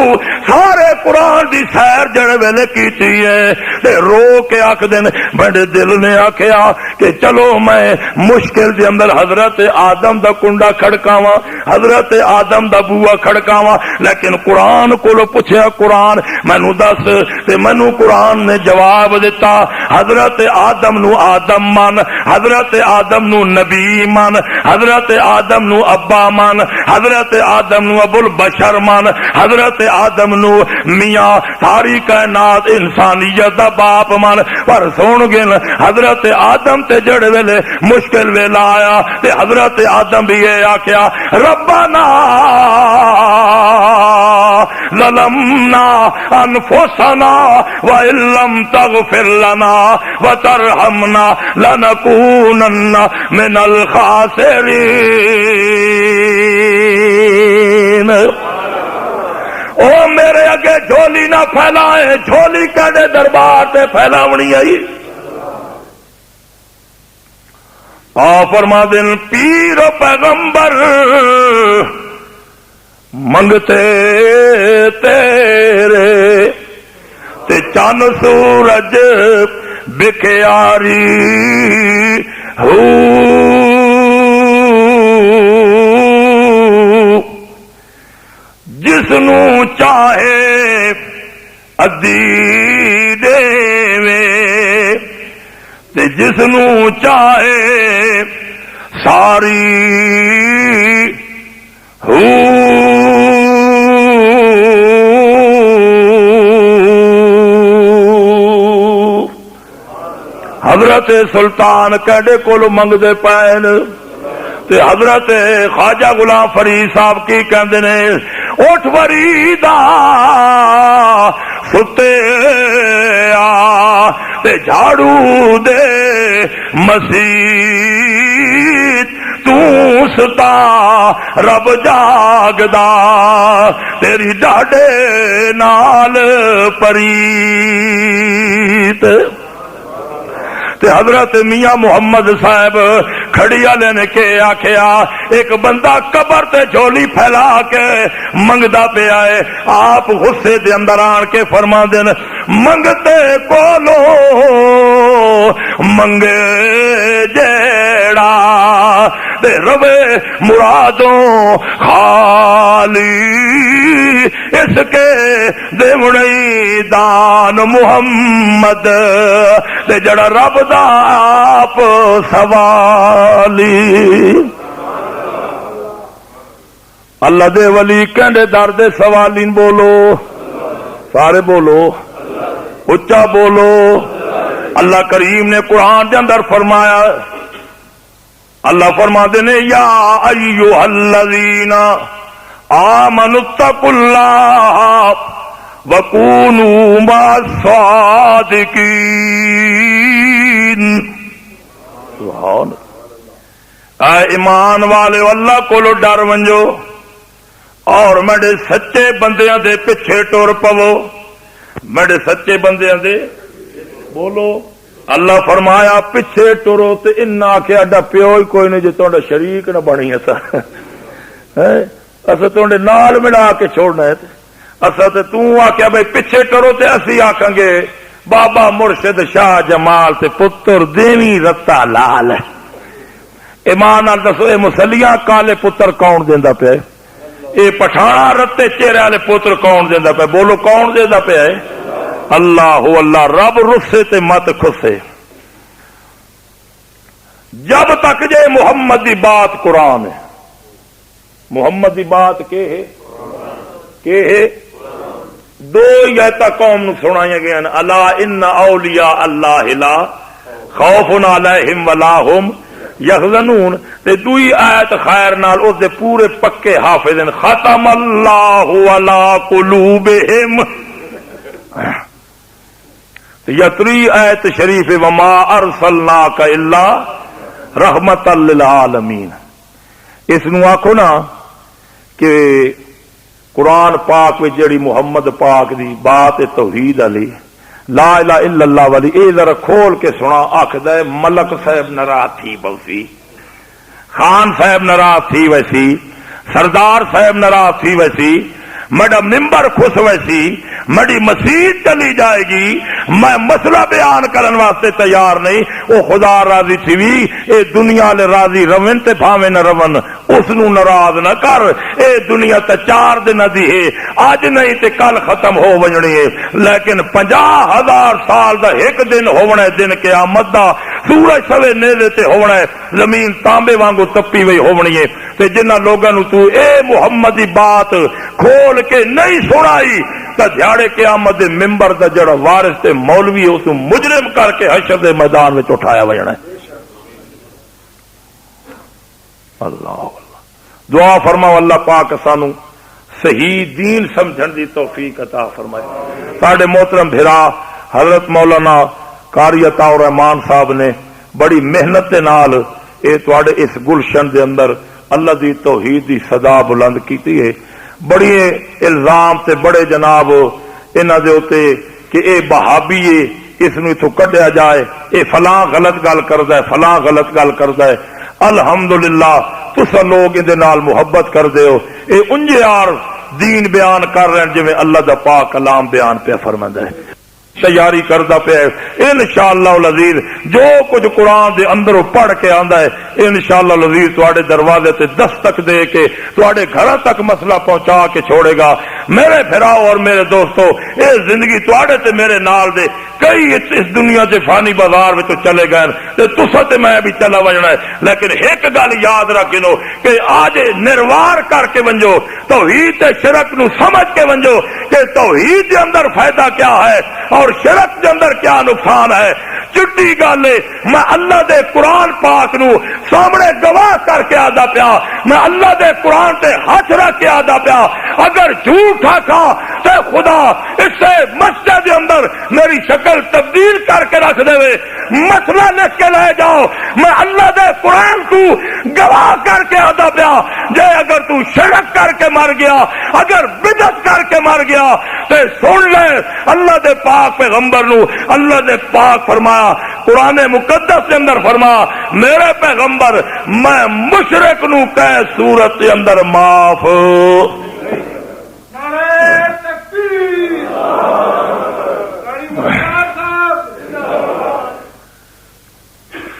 سارے قرآن دی سیر جڑے ویلے کیتی ہے تے رو کے آکھ دین، میرے دل نے آکھیا کہ چلو میں مشکل دے اندر حضرت آدم دا کنڈا کھڑکاواں، حضرت آدم دا بوا کھڑکاواں، لیکن قرآن کولو پوچھیا قرآن مینوں دس تے مینوں قرآن نے جواب دیتا، حضرت آدم نو آدم من، حضرت آدم نو نبی من، حضرت آدم نو ابا من، حضرت آدم نو ابو البشر من، حضرت آدم نو میاں ساری کائنات انسانیت دا باپ من۔ پر سن گن حضرت آدم تے جڑے ویلے مشکل ویلا آیا تے حضرت آدم بھی یہ آکھیا ربنا ظلمنا انفسنا وان لم تغفر لنا وترحمنا لنكونن من الخاسرین۔ او میرے اگے جھولی نہ پھیلائے، جھولی کہڑے دربار تے پھیلاونی آئی؟ آ فرما دن پیر و پیغمبر منگتے تیرے تے چاند سورج بکھیاری ہو، جس نو چاہے ادی دے تے جس نو چاہے ساری ہو۔ حضرت سلطان کیڑے کولو منگدے پین تے حضرت خواجہ غلام فرید صاحب کی کہندے نے اٹھ فریدا ستے آ تے جھاڑو دے مسیت تو ستا رب جاگدا تیری ڈاڈے نال پریت۔ تے حضرت میاں محمد صاحب کھڑی والے نے کہ آخیا ایک بندہ قبر تے جھولی پھیلا کے منگدا پیا ہے، آپ غصے دے اندر آن کے فرما دین منگتے کولو منگے جیڑا تے روے مرادوں خالی اس کے دیوڑی دان محمد تے جڑا رب دا آپ سوالی۔ اللہ دے ولی کہندے در دے سوالین بولو، سارے بولو، اچا بولو۔ اللہ کریم نے قرآن دے اندر فرمایا، اللہ فرماتے نے یا ایھا الذین آمنوا اتقوا اللہ وکونوا مع الصادقین۔ سبحان اے ایمان والے اللہ کولو ڈر ونجو اور میرے سچے بندیاں دے پیچھے ٹر پو، میرے سچے بندیاں دے بولو۔ اللہ فرمایا پیچھے ٹرو تے انہاں آکھیا اڈا پیو ہی کوئی نہیں جو تہاڈا شریک نہ بنی اسا اسا تہاڈے نال ملا کے چھوڑنا ہے اسا تے تو آکھیا بھئی پیچھے ٹرو تے اسی آکھاں گے بابا مرشد شاہ جمال تے پتر دیوی رتا لال۔ ایمان نال دسو اے مسلیاں کالے پتر کون دیندا پیا ہے؟ اے پٹھانا رتے چہرے والے پتر کون دیندا پیا؟ بولو کون دیندا پیا ہے؟ اللہ اللہ۔ رب رسے تے مت خسے۔ جب تک جے محمد دی بات قرآن ہے، محمد دی بات کہ ہے دو ہی ایتا قوم نو سنائی گئے ہیں، الا ان اولیاء اللہ لا خوف علیہم ولا هم یحزنون، تے دوئی آیت خیر نال اس دے پورے پکے حافظ ہیں، ختم اللہ علی قلوبہم، یتری آیت شریف وما ارسلناک الا رحمت للعالمین۔ اس نو آکھو نا کہ قرآن پاک میں جڑی محمد پاک دی بات توحید علی لا الہ الا اللہ والی، اے ذرا کھول کے سنا، آکھدا ہے ملک صاحب ناراض تھی بوسی، خان صاحب ناراض تھی ویسی، سردار صاحب ناراض تھی ویسی، مڈا ممبر خوش ویسی، مڈی مسیح چلی جائے گی، میں مسئلہ بیان کرن واسطے تیار نہیں، او خدا راضی تھی وی، اے دنیا لے راضی رون تے بھاویں نہ رون، اس نو ناراض نہ کر، اے دنیا تے 4 دن دی ہے، آج نہیں تے کل ختم ہو ونجنی ہے، لیکن 50,000 سال دا ایک دن ہونا ہے، دن قیامت دا، سورج سوے نیزے تے ہونا ہے، زمین تانبے وانگو تپی وئی ہونی ہے، تے جنہ لوگاں نو تو اے محمدی بات کھول کے نہیں سنائی تے دیہاڑے قیامت دے ممبر دا جڑا وارث تے مولوی ہے اس کو مجرم کر کے حشر دے میدان وچ اٹھایا وجنا ہے۔ اللہ اللہ، دعا فرماؤ اللہ پاک سانو صحیح دین سمجھن دی توفیق عطا فرمائے۔ ساڈے محترم بھرا حضرت مولانا قاری عطا الرحمان صاحب نے بڑی محنت دے نال اے تواڈے اس گلشن دے اندر اللہ دی توحید دی صدا بلند کیتی ہے۔ بڑی الزام تے بڑے جناب انہاں دے اوتے کہ اے بہابی ہے، اس نو ایتھوں کڈیا جائے، اے فلاں غلط گل کردا ہے، فلاں غلط گل کردا ہے۔ الحمدللہ تساں لوگ ایں دے نال محبت کردے ہو، اے انجے یار دین بیان کر رہے ہیں جویں اللہ دا پاک کلام بیان پہ فرماندا ہے، تیاری کردا پیا ہے۔ انشاءاللہ العزیز جو کچھ قرآن دے اندروں پڑھ کے آندا ہے انشاءاللہ العزیز تواڈے دروازے تے دستک دے کے تواڈے گھراں تک مسئلہ پہنچا کے چھوڑے گا۔ میرے بھراؤ اور میرے دوستو، اے زندگی تواڈے تے میرے نال دے کئی اس دنیا دے فانی بازار وچ چلے گئے تے تساں تے میں بھی چلا وجنا ہے، لیکن ایک گل یاد رکھو کہ آج نروار کر کے ونجو، توحید تے شرک نو سمجھ کے ونجو کہ توحید دے اندر فائدہ کیا ہے اور شرک دے اندر کیا نقصان ہے۔ چٹی گل میں اللہ دے قرآن پاک نو سامنے گواہ کر کے آدھا پیا، میں اللہ دے قرآن تے ہاتھ رکھ کے آدھا پیا، اگر جھوٹ آکھا تے خدا اس سے مسجد دے اندر میری شکل تبدیل کر کے رکھ دے، مسئلہ لکھ کے لے جاؤ، میں اللہ دے قرآن کو گواہ کر کے آدھا پیا، جے اگر تو شرک کر کے مر گیا، اگر بدعت کر کے مر گیا تے سن لے اللہ دے پاک پیغمبر نو اللہ دے پاک فرمایا، قرآن مقدس کے اندر فرما، میرے پیغمبر میں مشرک نو کہے صورت کے اندر معاف۔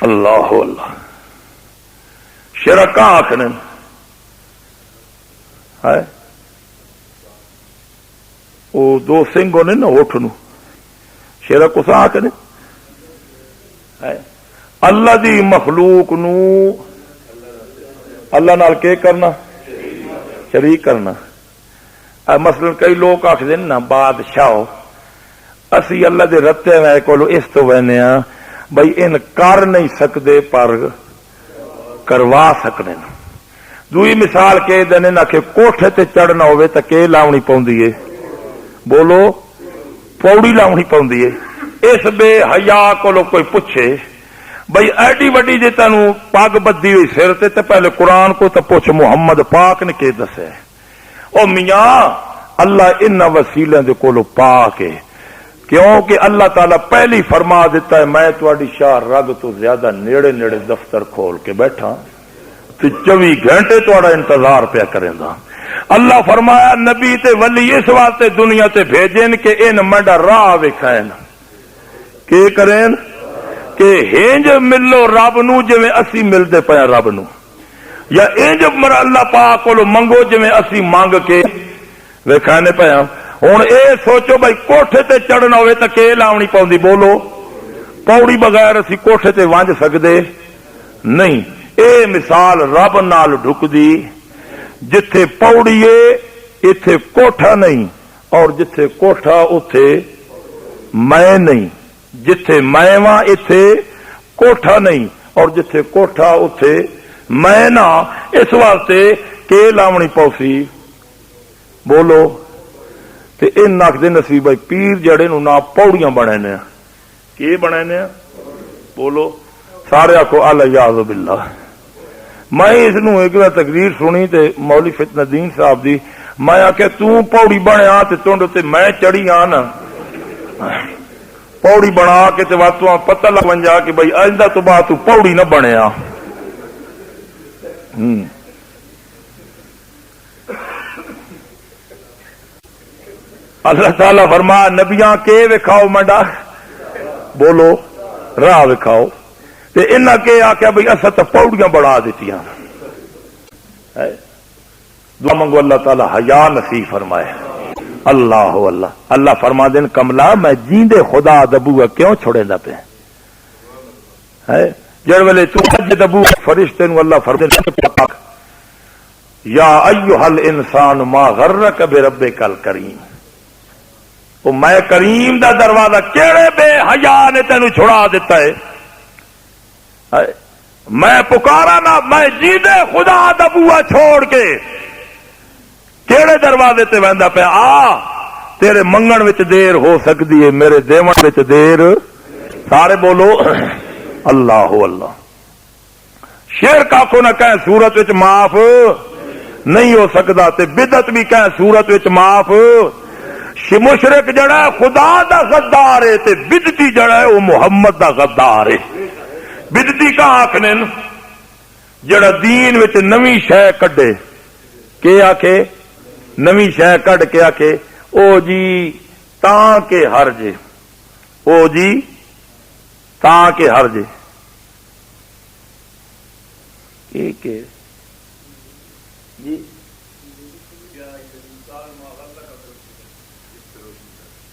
اللہ اللہ، شرک کہاں آخنے ہے؟ وہ دو سنگوں نے نا اٹھ نو شرک اس آخنے اللہ دی مخلوق نو اللہ نال کے کرنا، شریک کرنا۔ مثلا کئی لوگ آخر نا بادشاہ اسی اللہ دے رتے میں کولو اس تو وینے ہاں بھائی ان کر نہیں سکتے پر کروا سکنے۔ دوئی مثال کے دینے نا کہ کوٹھے تے چڑھنا ہوئے تا کہ لاؤنی پوندی ہے، بولو پوڑی لاؤنی پوندی ہے۔ اس بے حیا کولو کوئی پوچھے بھائی ایڈی وڈی جی تینوں پگ بدھی ہوئی سر تے پہلے قرآن کو تو پوچھ محمد پاک نے کے دسے، او میاں اللہ ان وسیلے دے کولو پاک ہے، کیونکہ اللہ تعالیٰ پہلی فرما دیتا ہے میں تواڈی شاہ رگ تو زیادہ نیڑے نیڑے دفتر کھول کے بیٹھا تو 24 گھنٹے تواڈا انتظار پیا کریں دا۔ اللہ فرمایا نبی تے ولی اس واسطے دنیا تے بھیجن کہ ان منڈا راہ وکھائن، کہ کریں کہ ہنج ملو رب نو جویں اسی ملدے پیا رب نو، یا انج مر اللہ پاک کولو منگو جویں اسی مانگ کے وکھانے پیا۔ ہن اے سوچو بھائی کوٹھے تے چڑھنا ہوئے تے کہ لاونی پوندی، بولو پوڑی بغیر اسی کوٹھے تے ونج سکدے نہیں، اے مثال رب نال ڈھکدی، جتھے پوڑی ہے ایتھے کوٹھا نہیں، اور جتھے کوٹھا اتھے میں نہیں، جتھے میں واں ایتھے کوٹھا نہیں، اور جتھے کوٹھا اتھے میں نہ۔ اس واسطے کہ لاونی پوسی بولو تے ان نق دے نصیب بھائی پیر جڑے نو نہ پوڑیاں بنانے کی بنانے بولو سارے آکو الیاذ باللہ۔ میں اس نو ایک تقریر سنی تے مولوی فتنہ الدین صاحب دی، میں آکھیا تو پوڑی بنیا تے تونڈ تے میں چڑھی آ نا پوڑی بنا کے تے واتوں پتہ لگ ونجا کہ بھائی آئندہ تو بعد تو پوڑی نہ بنیا۔ اللہ تعالیٰ فرما نبیاں کے وکھاؤ منڈا بولو راہ وکھاؤ تے انہاں کے آکھیا بھئی اساں تے پوڑیاں بڑھا دتیاں۔ دعا منگو اللہ تعالیٰ حیا نصیب فرمائے۔ اللہ اللہ اللہ فرما دین کملا میں جیندے خدا دبو کیوں چھوڑے دا پہ جڑ ویلے تو حج دبو فرشتے نو اللہ فرما یا ایھا الانسان ما غرک بربک الکریم، او میں کریم دا دروازہ کیڑے بے حیا نے تینو چھڑا دیتا ہے؟ میں پکارا نا میں جیندے خدا دا بوا چھوڑ کے کیڑے دروازے تے ویندا پیا؟ آ تیرے منگن وچ دیر ہو سکتی ہے، میرے دیون وچ دیر۔ سارے بولو اللہ اللہ۔ شرک آکھو نہ کہیں صورت وچ معاف نہیں ہو سکتا، تے بدعت بھی کہیں صورت وچ معاف۔ مشرک جڑا ہے خدا دا غدار ہے تے بدعتی جڑا ہے وہ محمد دا غدار ہے۔ بدعتی کا آکھنے جڑا دین وچ نویں شے کڈے کہ آکھے نویں شے کڈ کے آکھے او جی تاں کے ہرجے، او جی تاں کے ہرجے جی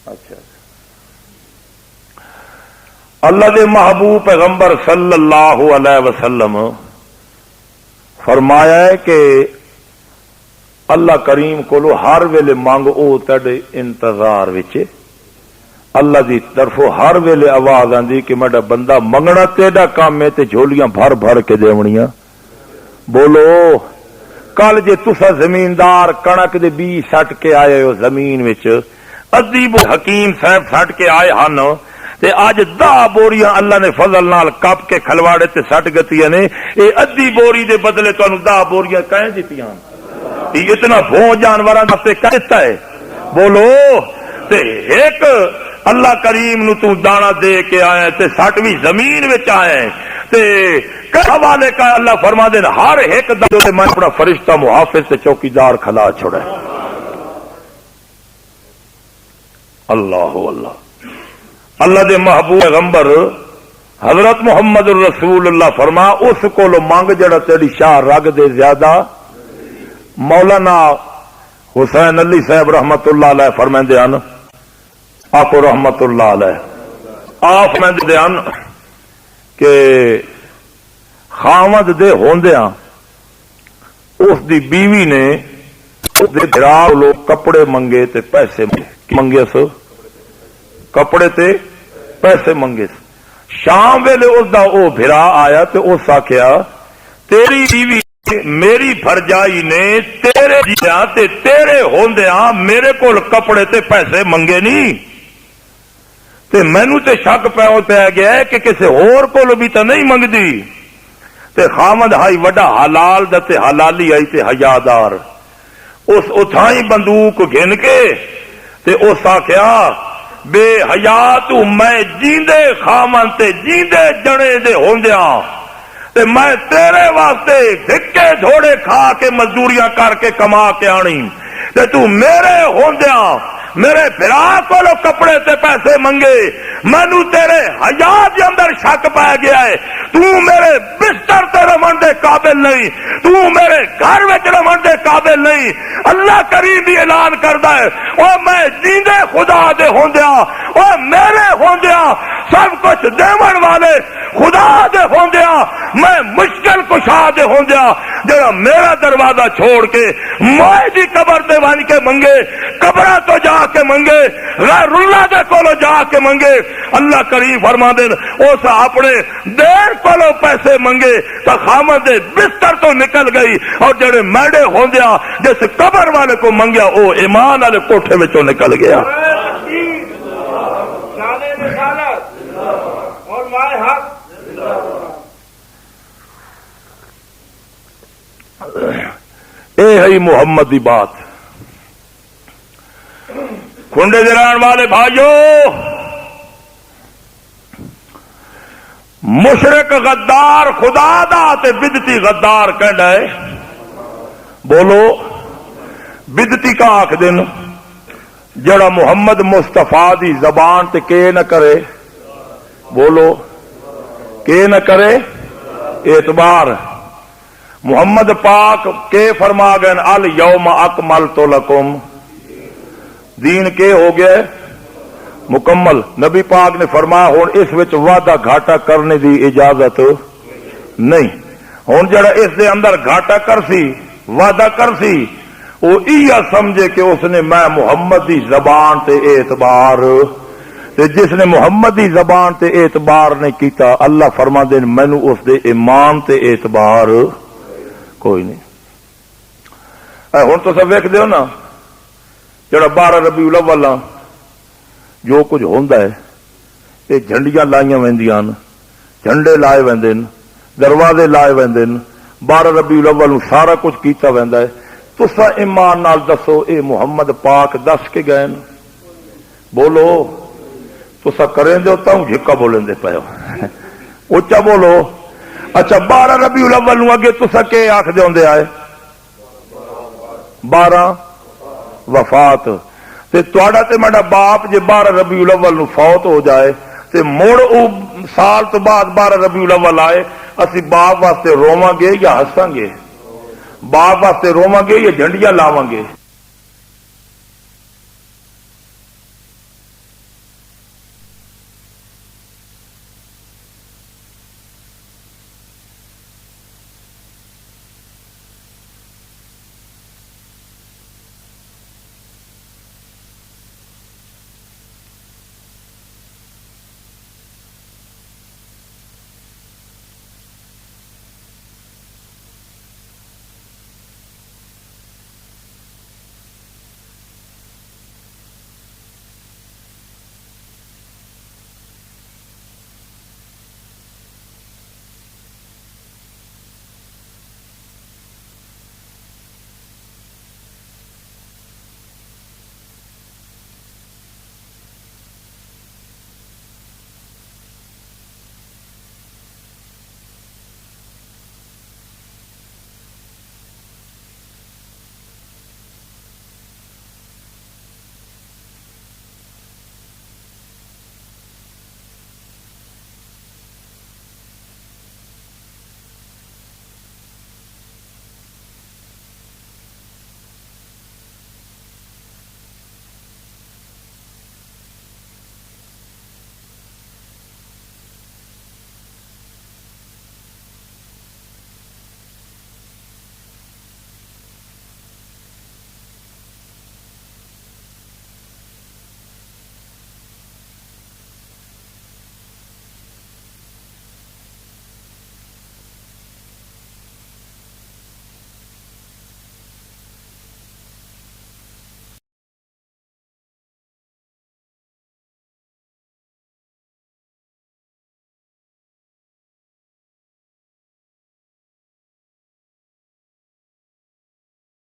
اچھا اللہ دے محبوب پیغمبر صلی اللہ علیہ وسلم فرمایا ہے کہ اللہ کریم کو ہر ویلے مانگ او تیرے انتظار وچ، اللہ دی طرفوں ہر ویلے آواز آندی کہ میرا بندہ منگنا تیرا کام ہے تے جھولیاں بھر بھر کے دیونیاں۔ بولو کل جے تسا زمیندار کنک دے بی سٹ کے آئے ہو زمین وچ، ادیب حکیم صاحب سٹ کے آئے ہن تے اج 10 بوریاں اللہ نے فضل نال کپ کے کھلواڑے تے سٹ گتیاں نے، اے ادی بوری دے بدلے تانوں 10 بوریاں کہیں دتیاں؟ اتنا بھو جانوراں واسطے کہتا ہے؟ بولو تے ایک اللہ کریم نو تو دانا دے کے آیا تے سٹ بھی زمین وچ آیا تے حوالے کا اللہ فرما دے ہر ایک دے میں اپنا فرشتہ محافظ تے چوکیدار کھلا چھوڑے۔ اللہ اللہ اللہ دے محبوب پیغمبر حضرت محمد الرسول اللہ فرما اس کو مانگ جڑا تیری شاہ رگ دے زیادہ۔ مولانا حسین علی صاحب رحمت اللہ علیہ فرمائندے ہیں، آکو رحمت اللہ علیہ آپ فرمائندے ہیں کہ خاوند دے ہوندیاں اس دی بیوی نے اس دے بھرا لوگ کپڑے منگے تے پیسے منگے سو، کپڑے تے پیسے منگے سو۔ شام ویلے اس دا او بھرا آیا تے اس آکھیا تیری بیوی میری بھرجائی نے تیرے جیاں تے تیرے ہوندیاں میرے کول کپڑے تے پیسے منگے نہیں، تے مینوں تے شک پہ گیا ہے کہ کسے اور کول بھی تے نہیں منگدی۔ تے خامد ہائی وڈا حلال دا تے حلالی آئی تے حیادار، اس اتھائی بندوق گھن کے تے اس آکھیا بے حیا تو میں جیندے خامن تے جیندے جنے دے ہوندیاں تے میں تیرے واسطے دھکے دھوڑے کھا کے مزدوریاں کر کے کما کے آنی تے تو میرے ہوندیاں میرے بھرا کو کپڑے تے پیسے منگے، مینو تیرے حیا دے اندر شک پا گیا ہے، تو میرے بستر تے رون دے قابل نہیں، تو میرے گھر وچ رہن دے قابل نہیں۔ اللہ کریم بھی اعلان کردا ہے او میں جیندے خدا دے ہوندیا، او میرے ہوندیا، سب کچھ دیون والے خدا دے ہوندیا، میں مشکل کشا دے ہوندیا، جڑا میرا دروازہ چھوڑ کے موئے دی قبر تے ون کے منگے، قبراں تو جا کے منگے، غیر اللہ دے کولو جا کے منگے، اللہ کریم فرماندے اس اپنے دیر کولو پیسے منگے تو خامد دے بستر تو نکل گئی، اور جڑے میڑے ہوندیا جس قبر والے کو منگیا او ایمان والے کوٹھے وچوں نکل گیا۔ اے ہے محمد دی بات۔ کھنڈے جران والے بھائیو، مشرک غدار خدا دا تے بدتی غدار کہندا ہے، بولو بدتی کا آکھ دن جڑا محمد مصطفیٰ دی زبان تے کہ نہ کرے، بولو کہ نہ کرے اعتبار۔ محمد پاک کے فرما گئے الیوم اکملت لکم، دین کے ہو گئے مکمل۔ نبی پاک نے فرمایا ہن اس وچ وعدہ گھاٹا کرنے دی اجازت نہیں، ہن جڑا اس دے اندر گھاٹا کرسی وعدہ کرسی وہ یہ سمجھے کہ اس نے میں محمد دی زبان تے اعتبار، تے جس نے محمد دی زبان تے اعتبار نہیں کیتا اللہ فرما دے مینوں اس دے ایمان تے اعتبار کوئی نہیں۔ ہن تو سب ویکھ دیو نا جڑا 12 ربیع الاول جو کچھ ہوندا ہے یہ جھنڈیاں لائیاں ویندیاں، جھنڈے لائے ویندے، دروازے لائے ویندے، 12 ربیع الاول سارا کچھ کیتا ویندا ہے۔ تسا ایمان نال دسو اے محمد پاک دس کے گئے، بولو تسا کریں دے تاں جھکا بولیں دے پئے ہو، اچا بولو۔ اچھا 12 ربیع الاول نو اگے تسا کہ آکھ دے ہوندے آئے 12 وفات، تے تواڈا تے میرا باپ جے 12 ربیع الاول نو فوت ہو جائے تے مڑ او سال تو بعد 12 ربیع الاول آئے، اسی باپ واسطے روواں گے یا ہساں گے؟ باپ واسطے روواں گے یا جھنڈیاں لاواں گے؟